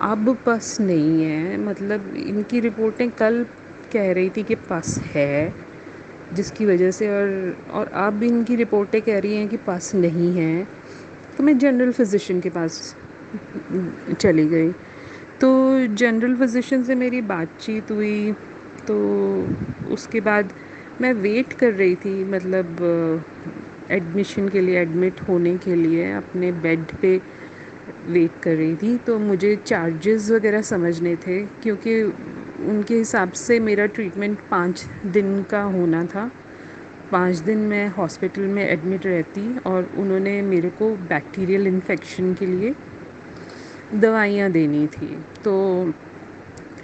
अब पस नहीं है। मतलब इनकी रिपोर्टें कल कह रही थी कि पस है, जिसकी वजह से और अब इनकी रिपोर्टें कह रही हैं कि पस नहीं है। तो मैं जनरल फिजिशियन के पास चली गई। तो जनरल फिजिशियन से मेरी बातचीत हुई। तो उसके बाद मैं वेट कर रही थी, मतलब एडमिशन के लिए, एडमिट होने के लिए अपने बेड पे वेट कर रही थी। तो मुझे चार्जेस वगैरह समझने थे, क्योंकि उनके हिसाब से मेरा ट्रीटमेंट 5 दिन का होना था। 5 दिन मैं हॉस्पिटल में एडमिट रहती और उन्होंने मेरे को बैक्टीरियल इन्फेक्शन के लिए दवाइयाँ देनी थी। तो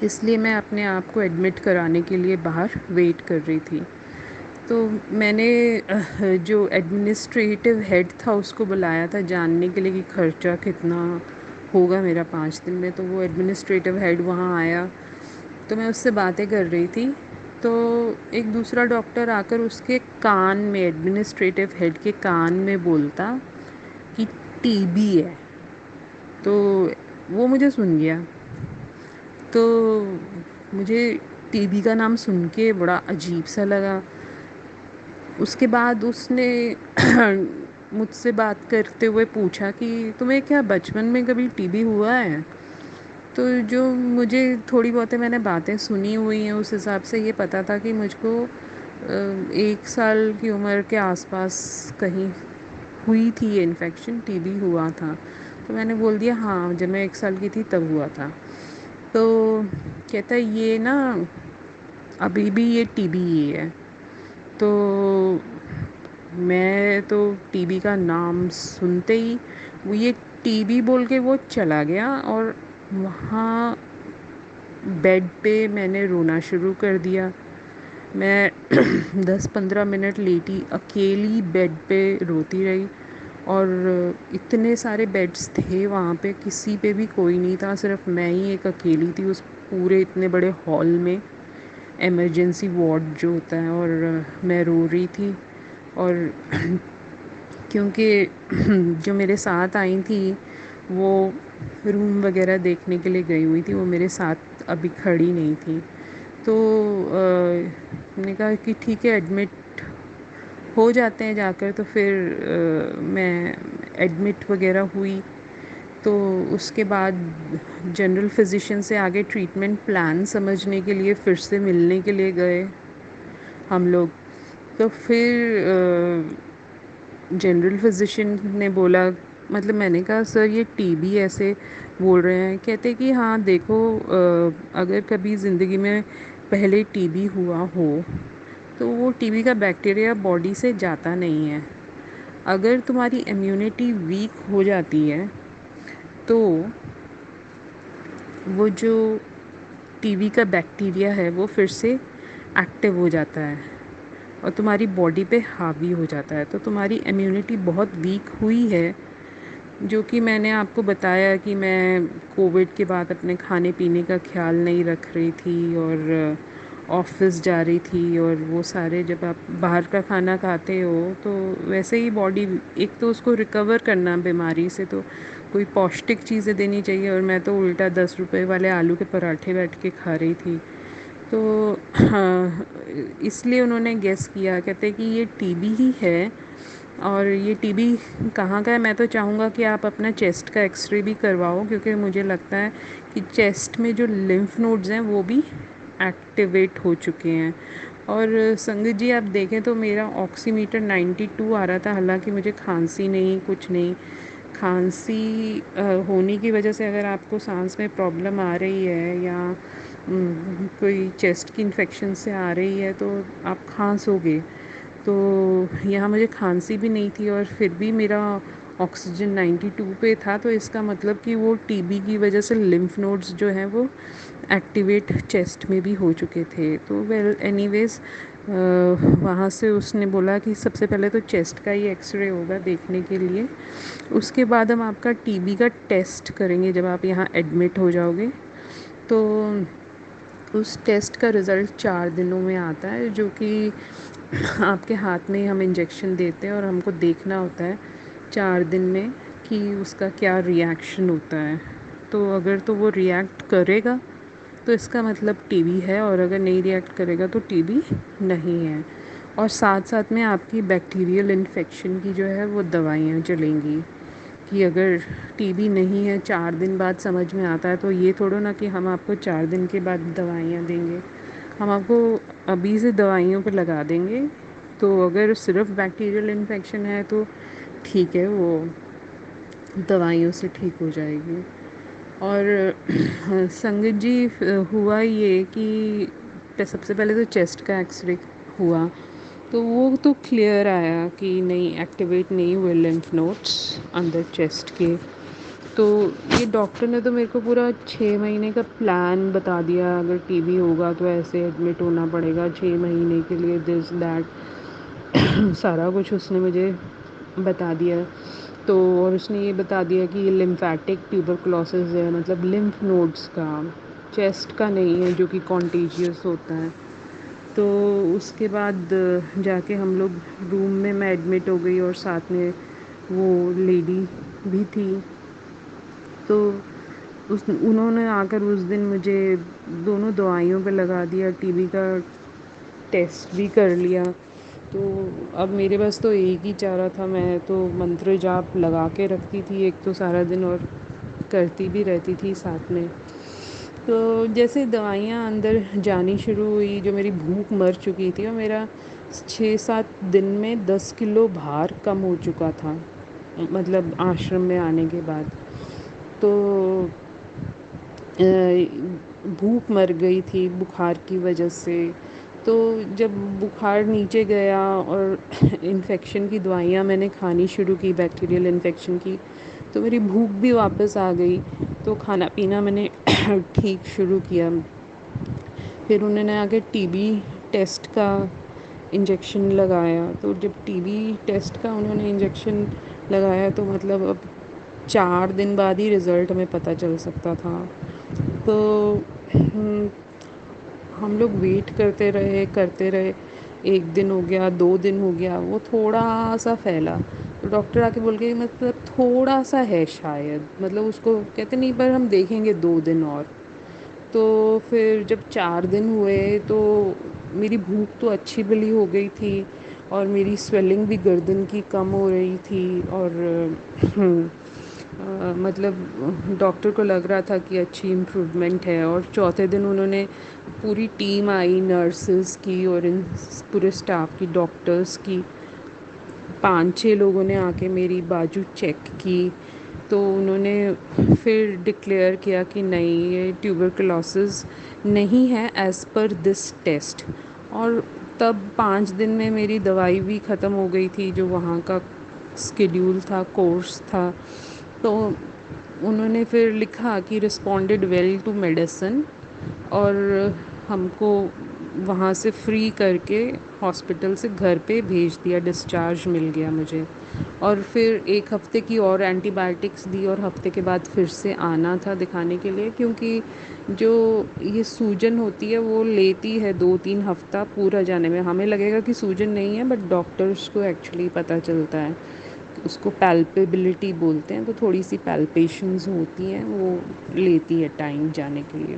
इसलिए मैं अपने आप को एडमिट कराने के लिए बाहर वेट कर रही थी। तो मैंने जो एडमिनिस्ट्रेटिव हेड था उसको बुलाया था जानने के लिए कि खर्चा कितना होगा मेरा 5 दिन में। तो वो एडमिनिस्ट्रेटिव हेड वहाँ आया, तो मैं उससे बातें कर रही थी। तो एक दूसरा डॉक्टर आकर उसके कान में, एडमिनिस्ट्रेटिव हेड के कान में बोलता कि टीबी है। तो वो मुझे सुन गया। तो मुझे टीबी का नाम सुन के बड़ा अजीब सा लगा। उसके बाद उसने मुझसे बात करते हुए पूछा कि तुम्हें क्या बचपन में कभी टीबी हुआ है? तो जो मुझे थोड़ी बहुत मैंने बातें सुनी हुई हैं उस हिसाब से ये पता था कि मुझको 1 साल की उम्र के आसपास कहीं हुई थी ये इन्फेक्शन, टीबी हुआ था। तो मैंने बोल दिया हाँ, जब मैं 1 साल की थी तब हुआ था। तो कहता है ये ना अभी भी ये टीबी ही है। तो मैं तो टीबी का नाम सुनते ही वो ये टीबी बोल के वो चला गया और वहाँ बेड पे मैंने रोना शुरू कर दिया। मैं 10-15 मिनट लेटी अकेली बेड पे रोती रही। और इतने सारे बेड्स थे वहाँ पे, किसी पे भी कोई नहीं था, सिर्फ मैं ही एक अकेली थी उस पूरे इतने बड़े हॉल में, इमरजेंसी वार्ड जो होता है। और मैं रो रही थी। और क्योंकि जो मेरे साथ आई थी वो रूम वगैरह देखने के लिए गई हुई थी, वो मेरे साथ अभी खड़ी नहीं थी। तो मैंने कहा कि ठीक है एडमिट हो जाते हैं जाकर। तो फिर मैं एडमिट वगैरह हुई। तो उसके बाद जनरल फिजिशियन से आगे ट्रीटमेंट प्लान समझने के लिए फिर से मिलने के लिए गए हम लोग। तो फिर जनरल फिजिशियन ने बोला, मतलब मैंने कहा सर ये टीबी ऐसे बोल रहे हैं। कहते कि हाँ देखो, अगर कभी ज़िंदगी में पहले टीबी हुआ हो तो वो टीबी का बैक्टीरिया बॉडी से जाता नहीं है। अगर तुम्हारी इम्यूनिटी वीक हो जाती है तो वो जो टीबी का बैक्टीरिया है वो फिर से एक्टिव हो जाता है। और तुम्हारी बॉडी पे हावी हो जाता है। तो तुम्हारी इम्यूनिटी बहुत वीक हुई है, जो कि मैंने आपको बताया कि मैं कोविड के बाद अपने खाने पीने का ख्याल नहीं रख रही थी और ऑफिस जा रही थी, और वो सारे जब आप बाहर का खाना खाते हो तो वैसे ही बॉडी, एक तो उसको रिकवर करना बीमारी से, तो कोई पौष्टिक चीज़ें देनी चाहिए, और मैं तो उल्टा 10 रुपए वाले आलू के पराठे बैठ के खा रही थी। तो हाँ, इसलिए उन्होंने गेस किया, कहते कि ये टीबी ही है। और ये टीबी कहाँ का है, मैं तो चाहूँगा कि आप अपना चेस्ट का एक्सरे भी करवाओ, क्योंकि मुझे लगता है कि चेस्ट में जो लिम्फ नोड्स हैं वो भी एक्टिवेट हो चुके हैं। और संगत जी आप देखें तो मेरा ऑक्सीमीटर 92 आ रहा था, हालांकि मुझे खांसी नहीं, कुछ नहीं। खांसी होने की वजह से अगर आपको सांस में प्रॉब्लम आ रही है या कोई चेस्ट की इन्फेक्शन से आ रही है तो आप खांसोगे। तो यहाँ मुझे खांसी भी नहीं थी और फिर भी मेरा ऑक्सीजन 92 पे था, तो इसका मतलब कि वो टीबी की वजह से लिम्फ नोड्स जो हैं वो एक्टिवेट चेस्ट में भी हो चुके थे। तो वेल एनीवेज वहाँ से उसने बोला कि सबसे पहले तो चेस्ट का ही एक्सरे होगा देखने के लिए, उसके बाद हम आपका टीबी का टेस्ट करेंगे जब आप यहाँ एडमिट हो जाओगे। तो उस टेस्ट का रिज़ल्ट 4 दिनों में आता है, जो कि आपके हाथ में हम इंजेक्शन देते हैं और हमको देखना होता है 4 दिन में कि उसका क्या रिएक्शन होता है। तो अगर तो वो रिएक्ट करेगा तो इसका मतलब टीबी है, और अगर नहीं रिएक्ट करेगा तो टीबी नहीं है। और साथ साथ में आपकी बैक्टीरियल इन्फेक्शन की जो है वो दवाइयाँ चलेंगी, कि अगर टीबी नहीं है 4 दिन बाद समझ में आता है, तो ये थोड़ा ना कि हम आपको 4 दिन के बाद दवाइयाँ देंगे, हम आपको अभी से दवाइयों पे लगा देंगे। तो अगर सिर्फ बैक्टीरियल इन्फेक्शन है तो ठीक है, वो दवाइयों से ठीक हो जाएगी। और संगत जी हुआ ये कि सबसे पहले तो चेस्ट का एक्सरे हुआ, तो वो तो क्लियर आया कि नहीं, एक्टिवेट नहीं हुए लिम्फ नोड्स अंदर चेस्ट के। तो ये डॉक्टर ने तो मेरे को पूरा 6 महीने का प्लान बता दिया, अगर टीबी होगा तो ऐसे एडमिट होना पड़ेगा 6 महीने के लिए, दिस दैट सारा कुछ उसने मुझे बता दिया। तो और उसने ये बता दिया कि ये लिम्फेटिक ट्यूबरकुलोसिस है, मतलब लिम्फ नोड्स का, चेस्ट का नहीं है जो कि कॉन्टीजियस होता है। तो उसके बाद जाके हम लोग रूम में मैं एडमिट हो गई और साथ में वो लेडी भी थी। तो उन्होंने आकर उस दिन मुझे दोनों दवाइयों पे लगा दिया, टीबी का टेस्ट भी कर लिया। तो अब मेरे पास तो एक ही चारा था, मैं तो मंत्र जाप लगा के रखती थी एक तो सारा दिन, और करती भी रहती थी साथ में। तो जैसे दवाइयाँ अंदर जानी शुरू हुई, जो मेरी भूख मर चुकी थी, और मेरा 6-7 दिन में 10 किलो भार कम हो चुका था, मतलब आश्रम में आने के बाद। तो भूख मर गई थी बुखार की वजह से। तो जब बुखार नीचे गया और इन्फेक्शन की दवाइयाँ मैंने खानी शुरू की, बैक्टीरियल इन्फेक्शन की, तो मेरी भूख भी वापस आ गई। तो खाना पीना मैंने ठीक शुरू किया। फिर उन्होंने आके टीबी टेस्ट का इंजेक्शन लगाया। तो जब टीबी टेस्ट का उन्होंने इंजेक्शन लगाया तो मतलब अब 4 दिन बाद ही रिज़ल्ट हमें पता चल सकता था। तो हम लोग वेट करते रहे, 1 दिन हो गया, 2 दिन हो गया, वो थोड़ा सा फैला। तो डॉक्टर आके बोल गए मतलब थोड़ा सा है शायद, मतलब उसको कहते नहीं, पर हम देखेंगे 2 दिन और। तो फिर जब 4 दिन हुए तो मेरी भूख तो अच्छी भली हो गई थी, और मेरी स्वेलिंग भी गर्दन की कम हो रही थी, और मतलब डॉक्टर को लग रहा था कि अच्छी इम्प्रूवमेंट है। और चौथे दिन उन्होंने पूरी टीम आई, नर्सेस की और इन पूरे स्टाफ की, डॉक्टर्स की, 5-6 लोगों ने आके मेरी बाजू चेक की। तो उन्होंने फिर डिक्लेयर किया कि नहीं, ये ट्यूबरकुलोसिस नहीं है एज़ पर दिस टेस्ट। और तब 5 दिन में मेरी दवाई भी ख़त्म हो गई थी, जो वहाँ का स्केड्यूल था, कोर्स था। तो उन्होंने फिर लिखा कि रिस्पॉन्डेड वेल टू मेडिसिन, और हमको वहाँ से फ्री करके हॉस्पिटल से घर पे भेज दिया, डिस्चार्ज मिल गया मुझे। और फिर 1 हफ़्ते की और एंटीबायोटिक्स दी और हफ़्ते के बाद फिर से आना था दिखाने के लिए, क्योंकि जो ये सूजन होती है वो लेती है 2-3 हफ़्ता पूरा जाने में। हमें लगेगा कि सूजन नहीं है, बट डॉक्टर्स को एक्चुअली पता चलता है, उसको पैल्पेबिलिटी बोलते हैं, तो थोड़ी सी पैल्पेशंस होती हैं, वो लेती है टाइम जाने के लिए।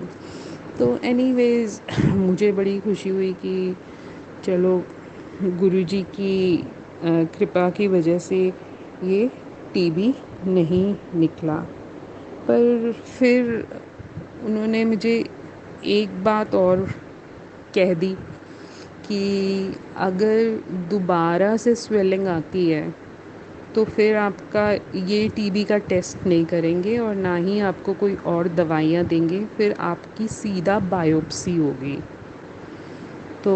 तो एनीवेज़ मुझे बड़ी खुशी हुई कि चलो गुरुजी की कृपा की वजह से ये टीबी नहीं निकला। पर फिर उन्होंने मुझे एक बात और कह दी कि अगर दोबारा से स्वेलिंग आती है तो फिर आपका ये टीबी का टेस्ट नहीं करेंगे और ना ही आपको कोई और दवाइयाँ देंगे, फिर आपकी सीधा बायोप्सी होगी। तो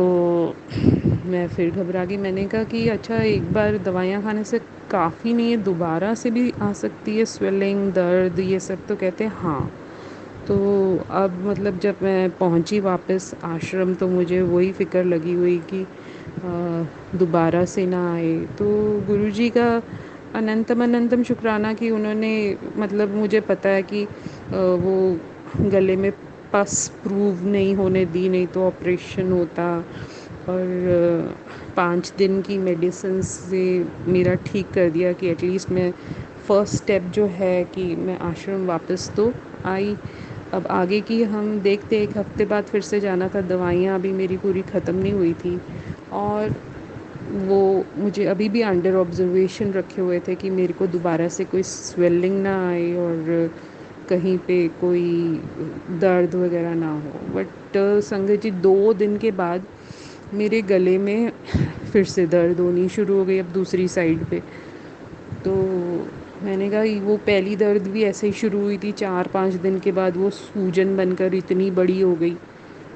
मैं फिर घबरा गई। मैंने कहा कि अच्छा, एक बार दवाइयाँ खाने से काफ़ी नहीं है, दोबारा से भी आ सकती है स्वेलिंग, दर्द, ये सब तो कहते हैं हाँ। तो अब मतलब जब मैं पहुंची वापस आश्रम तो मुझे वही फ़िक्र लगी हुई कि दोबारा से ना आए। तो गुरुजी का अनंतम अनंतम शुक्राना कि उन्होंने मतलब मुझे पता है कि वो गले में पस प्रूव नहीं होने दी, नहीं तो ऑपरेशन होता। और 5 दिन की मेडिसिन से मेरा ठीक कर दिया कि एटलीस्ट मैं फ़र्स्ट स्टेप जो है कि मैं आश्रम वापस तो आई। अब आगे की हम देखते, 1 हफ़्ते बाद फिर से जाना था, दवाइयाँ अभी मेरी पूरी ख़त्म नहीं हुई थी और वो मुझे अभी भी अंडर ऑब्जर्वेशन रखे हुए थे कि मेरे को दोबारा से कोई स्वेलिंग ना आए और कहीं पे कोई दर्द वगैरह ना हो। बट संगत जी 2 दिन के बाद मेरे गले में फिर से दर्द होनी शुरू हो गई, अब दूसरी साइड पे। तो मैंने कहा वो पहली दर्द भी ऐसे ही शुरू हुई थी, 4-5 दिन के बाद वो सूजन बनकर इतनी बड़ी हो गई।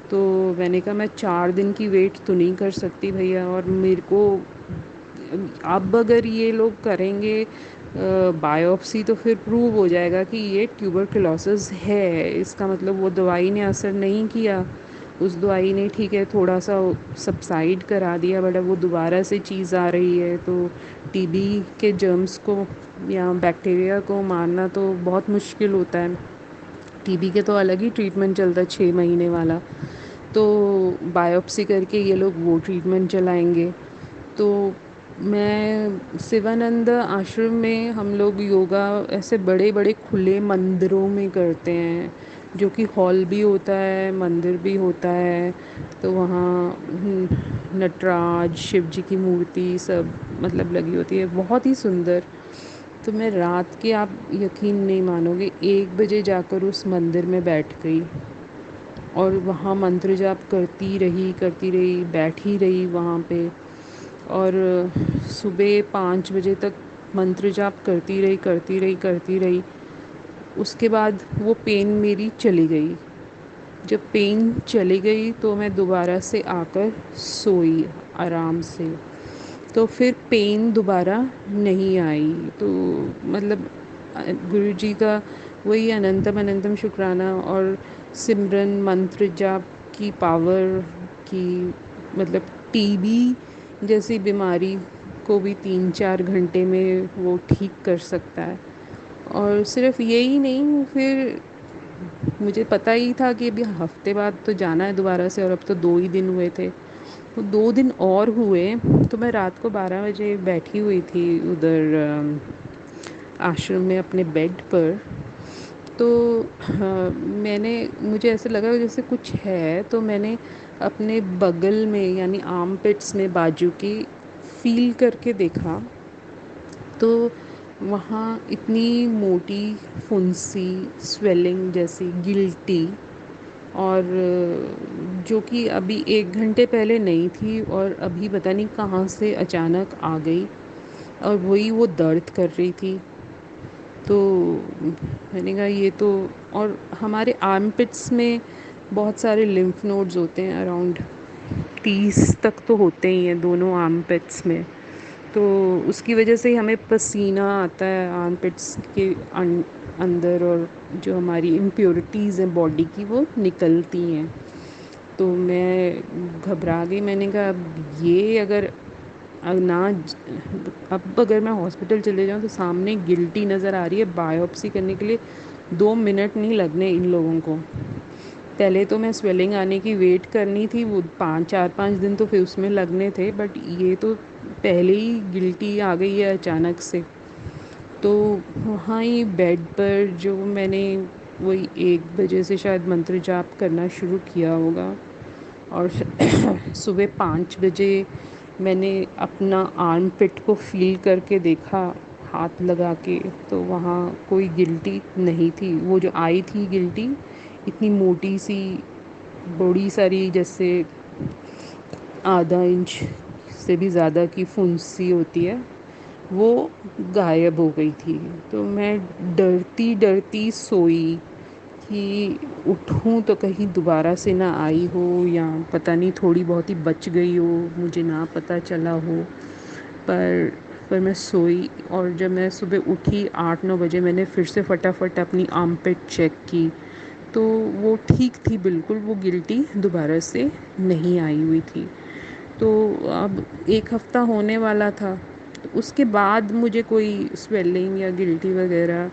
तो मैंने कहा मैं 4 दिन की वेट तो नहीं कर सकती भैया, और मेरे को अब अगर ये लोग करेंगे बायोप्सी तो फिर प्रूव हो जाएगा कि ये ट्यूबरकुलोसिस है। इसका मतलब वो दवाई ने असर नहीं किया, उस दवाई ने ठीक है थोड़ा सा सबसाइड करा दिया, बट अब वो दोबारा से चीज़ आ रही है। तो टीबी के जर्म्स को या बैक्टीरिया को मारना तो बहुत मुश्किल होता है। टीबी के तो अलग ही ट्रीटमेंट चलता है 6 महीने वाला, तो बायोप्सी करके ये लोग वो ट्रीटमेंट चलाएंगे। तो मैं शिवानंद आश्रम में हम लोग योगा ऐसे बड़े बड़े खुले मंदिरों में करते हैं, जो कि हॉल भी होता है, मंदिर भी होता है। तो वहाँ नटराज, शिव जी की मूर्ति सब मतलब लगी होती है, बहुत ही सुंदर। तो मैं रात के, आप यकीन नहीं मानोगे, 1 बजे जाकर उस मंदिर में बैठ गई और वहाँ मंत्र जाप करती रही, बैठी रही वहाँ पे। और सुबह 5 बजे तक मंत्र जाप करती रही। उसके बाद वो पेन मेरी चली गई। जब पेन चली गई तो मैं दोबारा से आकर सोई आराम से, तो फिर पेन दोबारा नहीं आई। तो मतलब गुरुजी का वही अनंतम अनंतम शुक्राना, और सिमरन मंत्र जाप की पावर की, मतलब टीबी जैसी बीमारी को भी 3-4 घंटे में वो ठीक कर सकता है। और सिर्फ यही नहीं, फिर मुझे पता ही था कि अभी हफ्ते बाद तो जाना है दोबारा से, और अब तो 2 ही दिन हुए थे। तो 2 दिन और हुए तो मैं रात को 12 बजे बैठी हुई थी उधर आश्रम में अपने बेड पर। तो मैंने, मुझे ऐसे लगा जैसे कुछ है, तो मैंने अपने बगल में यानी आर्म पिट्स में बाजू की फील करके देखा, तो वहाँ इतनी मोटी फुंसी स्वेलिंग जैसी गिल्टी, और जो कि अभी 1 घंटे पहले नहीं थी और अभी पता नहीं कहाँ से अचानक आ गई, और वही वो दर्द कर रही थी। तो मैंने कहा ये तो, और हमारे आर्मपिट्स में बहुत सारे लिम्फ नोड्स होते हैं, अराउंड 30 तक तो होते ही हैं दोनों आर्मपिट्स में। तो उसकी वजह से ही हमें पसीना आता है आर्मपिट्स के अंदर, और जो हमारी इम्प्योरिटीज़ हैं बॉडी की वो निकलती हैं। तो मैं घबरा गई। मैंने कहा अब ये अगर अब अगर मैं हॉस्पिटल चले जाऊँ तो सामने गिल्टी नज़र आ रही है, बायोप्सी करने के लिए 2 मिनट नहीं लगने इन लोगों को। पहले तो मैं स्वेलिंग आने की वेट करनी थी, वो 4-5 दिन तो फिर उसमें लगने थे, बट ये तो पहले ही गिल्टी आ गई है अचानक से। तो वहाँ ही बेड पर जो मैंने वही 1 बजे से शायद मंत्र जाप करना शुरू किया होगा, और सुबह 5 बजे मैंने अपना आर्म पिट को फील करके देखा हाथ लगा के, तो वहाँ कोई गिल्टी नहीं थी। वो जो आई थी गिल्टी, इतनी मोटी सी, बड़ी सारी, जैसे आधा इंच से भी ज़्यादा की फुंसी होती है, वो गायब हो गई थी। तो मैं डरती डरती सोई कि उठूं तो कहीं दोबारा से ना आई हो, या पता नहीं थोड़ी बहुत ही बच गई हो, मुझे ना पता चला हो। पर पर मैं सोई, और जब मैं सुबह उठी 8-9 बजे, मैंने फिर से फटाफट अपनी आर्मपिट चेक की, तो वो ठीक थी बिल्कुल, वो गिल्टी दोबारा से नहीं आई हुई थी। तो अब 1 हफ़्ता होने वाला था, तो उसके बाद मुझे कोई स्वेलिंग या गिल्टी वगैरह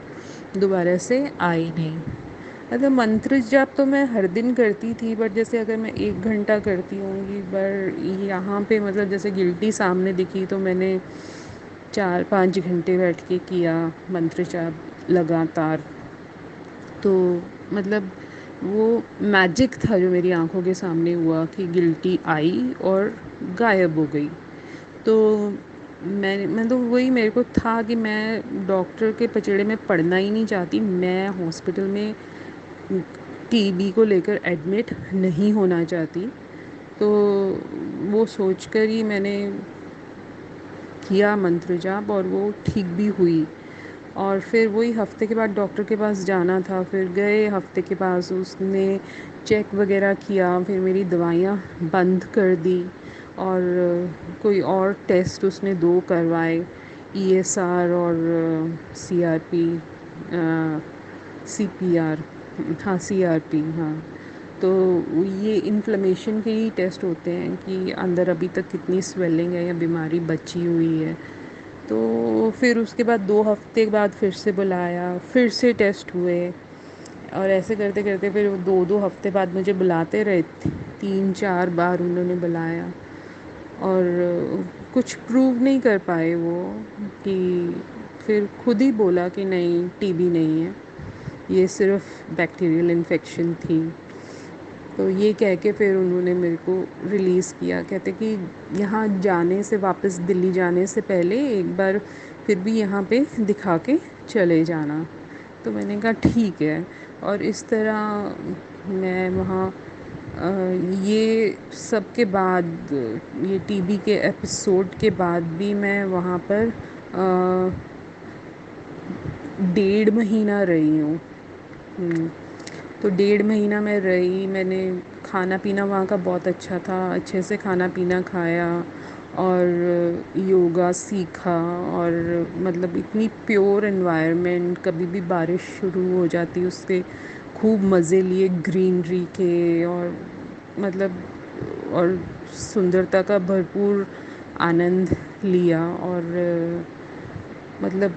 दोबारा से आई नहीं। मतलब मंत्र जाप तो मैं हर दिन करती थी, बट जैसे अगर मैं 1 घंटा करती होंगी, पर यहाँ पे मतलब जैसे गिल्टी सामने दिखी तो मैंने 4-5 घंटे बैठ के किया मंत्र जाप लगातार। तो मतलब वो मैजिक था जो मेरी आंखों के सामने हुआ कि गिल्टी आई और गायब हो गई। तो मैं तो वही, मेरे को था कि मैं डॉक्टर के पचड़े में पड़ना ही नहीं चाहती, मैं हॉस्पिटल में टीबी को लेकर एडमिट नहीं होना चाहती। तो वो सोचकर ही मैंने किया मंत्र जाप, और वो ठीक भी हुई। और फिर वही हफ्ते के बाद डॉक्टर के पास जाना था, फिर गए हफ्ते के पास, उसने चेक वगैरह किया, फिर मेरी दवाइयाँ बंद कर दी, और कोई और टेस्ट उसने 2 करवाए, ईएसआर और सीआरपी, सीपीआर, हाँ सीआरपी, हाँ। तो ये इन्फ्लेमेशन के ही टेस्ट होते हैं कि अंदर अभी तक कितनी स्वेलिंग है या बीमारी बची हुई है। तो फिर उसके बाद 2 हफ्ते बाद फिर से बुलाया, फिर से टेस्ट हुए, और ऐसे करते करते फिर 2-2 हफ्ते बाद मुझे बुलाते रहे, 3-4 बार उन्होंने बुलाया, और कुछ प्रूव नहीं कर पाए वो, कि फिर खुद ही बोला कि नहीं, टीबी नहीं है, ये सिर्फ बैक्टीरियल इन्फेक्शन थी। तो ये कह के फिर उन्होंने मेरे को रिलीज़ किया, कहते कि यहाँ जाने से, वापस दिल्ली जाने से पहले एक बार फिर भी यहाँ पे दिखा के चले जाना। तो मैंने कहा ठीक है, और इस तरह मैं वहाँ ये सब के बाद, ये टीबी के एपिसोड के बाद भी मैं वहाँ पर 1.5 महीना रही हूँ। तो 1.5 महीना मैं रही, मैंने खाना पीना वहाँ का बहुत अच्छा था, अच्छे से खाना पीना खाया, और योगा सीखा, और मतलब इतनी प्योर एनवायरनमेंट, कभी भी बारिश शुरू हो जाती उसके खूब मज़े लिए ग्रीनरी के, और मतलब और सुंदरता का भरपूर आनंद लिया। और मतलब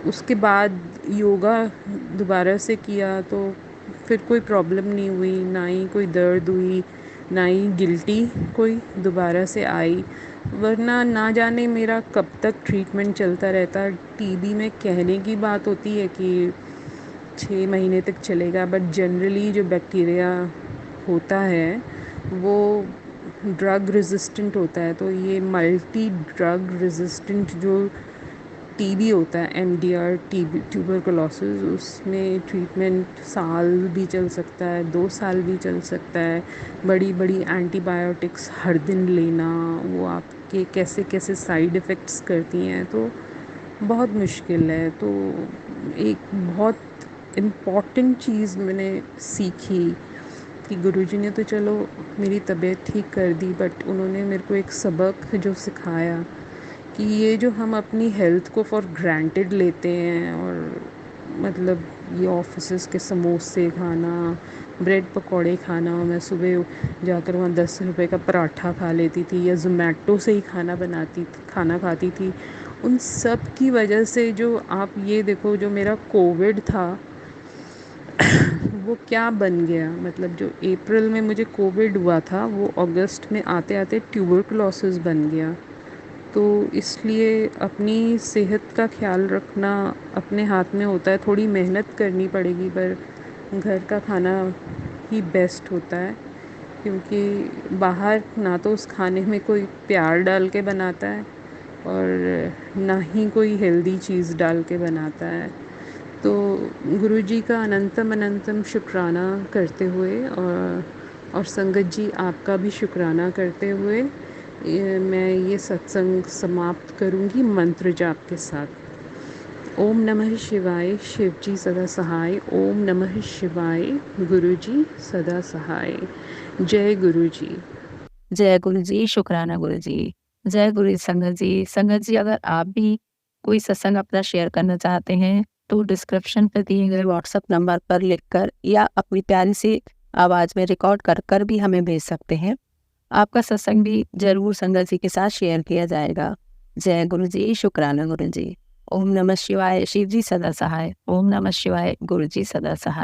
उसके बाद योगा दोबारा से किया तो फिर कोई प्रॉब्लम नहीं हुई, ना ही कोई दर्द हुई, ना ही गिल्टी कोई दोबारा से आई। वरना ना जाने मेरा कब तक ट्रीटमेंट चलता रहता। टीबी में कहने की बात होती है कि 6 महीने तक चलेगा, बट जनरली जो बैक्टीरिया होता है वो ड्रग रेजिस्टेंट होता है। तो ये मल्टी ड्रग रेजिस्टेंट जो टीबी होता है, एमडीआर टीबी, ट्यूबरकुलोसिस, उसमें ट्रीटमेंट साल भी चल सकता है, 2 साल भी चल सकता है। बड़ी बड़ी एंटीबायोटिक्स हर दिन लेना, वो आपके कैसे कैसे साइड इफ़ेक्ट्स करती हैं, तो बहुत मुश्किल है। तो एक बहुत इम्पॉर्टेंट चीज़ मैंने सीखी कि गुरुजी ने तो चलो मेरी तबीयत ठीक कर दी, बट उन्होंने मेरे को एक सबक जो सिखाया कि ये जो हम अपनी हेल्थ को फॉर ग्रांटेड लेते हैं, और मतलब ये ऑफिसेस के समोसे खाना, ब्रेड पकौड़े खाना, मैं सुबह जाकर वहाँ 10 रुपए का पराठा खा लेती थी या ज़ोमैटो से ही खाना खाती थी। उन सब की वजह से जो आप ये देखो, जो मेरा कोविड था वो क्या बन गया, मतलब जो अप्रैल में मुझे कोविड हुआ था वो अगस्त में आते आते ट्यूबरकुलोसिस बन गया। तो इसलिए अपनी सेहत का ख्याल रखना अपने हाथ में होता है। थोड़ी मेहनत करनी पड़ेगी, पर घर का खाना ही बेस्ट होता है, क्योंकि बाहर ना तो उस खाने में कोई प्यार डाल के बनाता है और ना ही कोई हेल्दी चीज़ डाल के बनाता है। तो गुरुजी का अनंतम अनंतम शुक्राना करते हुए और संगत जी आपका भी शुक्राना करते हुए मैं ये सत्संग समाप्त करूँगी मंत्र जाप के साथ। ओम नमः शिवाय, शिव जी सदा सहाय। ओम नमः शिवाय, गुरु जी सदा सहाय। जय गुरु जी। जय गुरु जी, शुक्राना गुरु जी। जय गुरु जी, संगत जी। संगत जी, अगर आप भी कोई सत्संग अपना शेयर करना चाहते हैं तो डिस्क्रिप्शन पे दिए गए व्हाट्सएप नंबर पर लिखकर या अपनी प्यारी सी आवाज़ में रिकॉर्ड कर कर भी हमें भेज सकते हैं। आपका सत्संग भी ज़रूर संगत जी के साथ शेयर किया जाएगा। जय गुरु जी, शुक्राना गुरु जी। ओम नमः शिवाय, शिव जी सदा सहाय। ओम नमः शिवाय, गुरु जी सदा सहाय।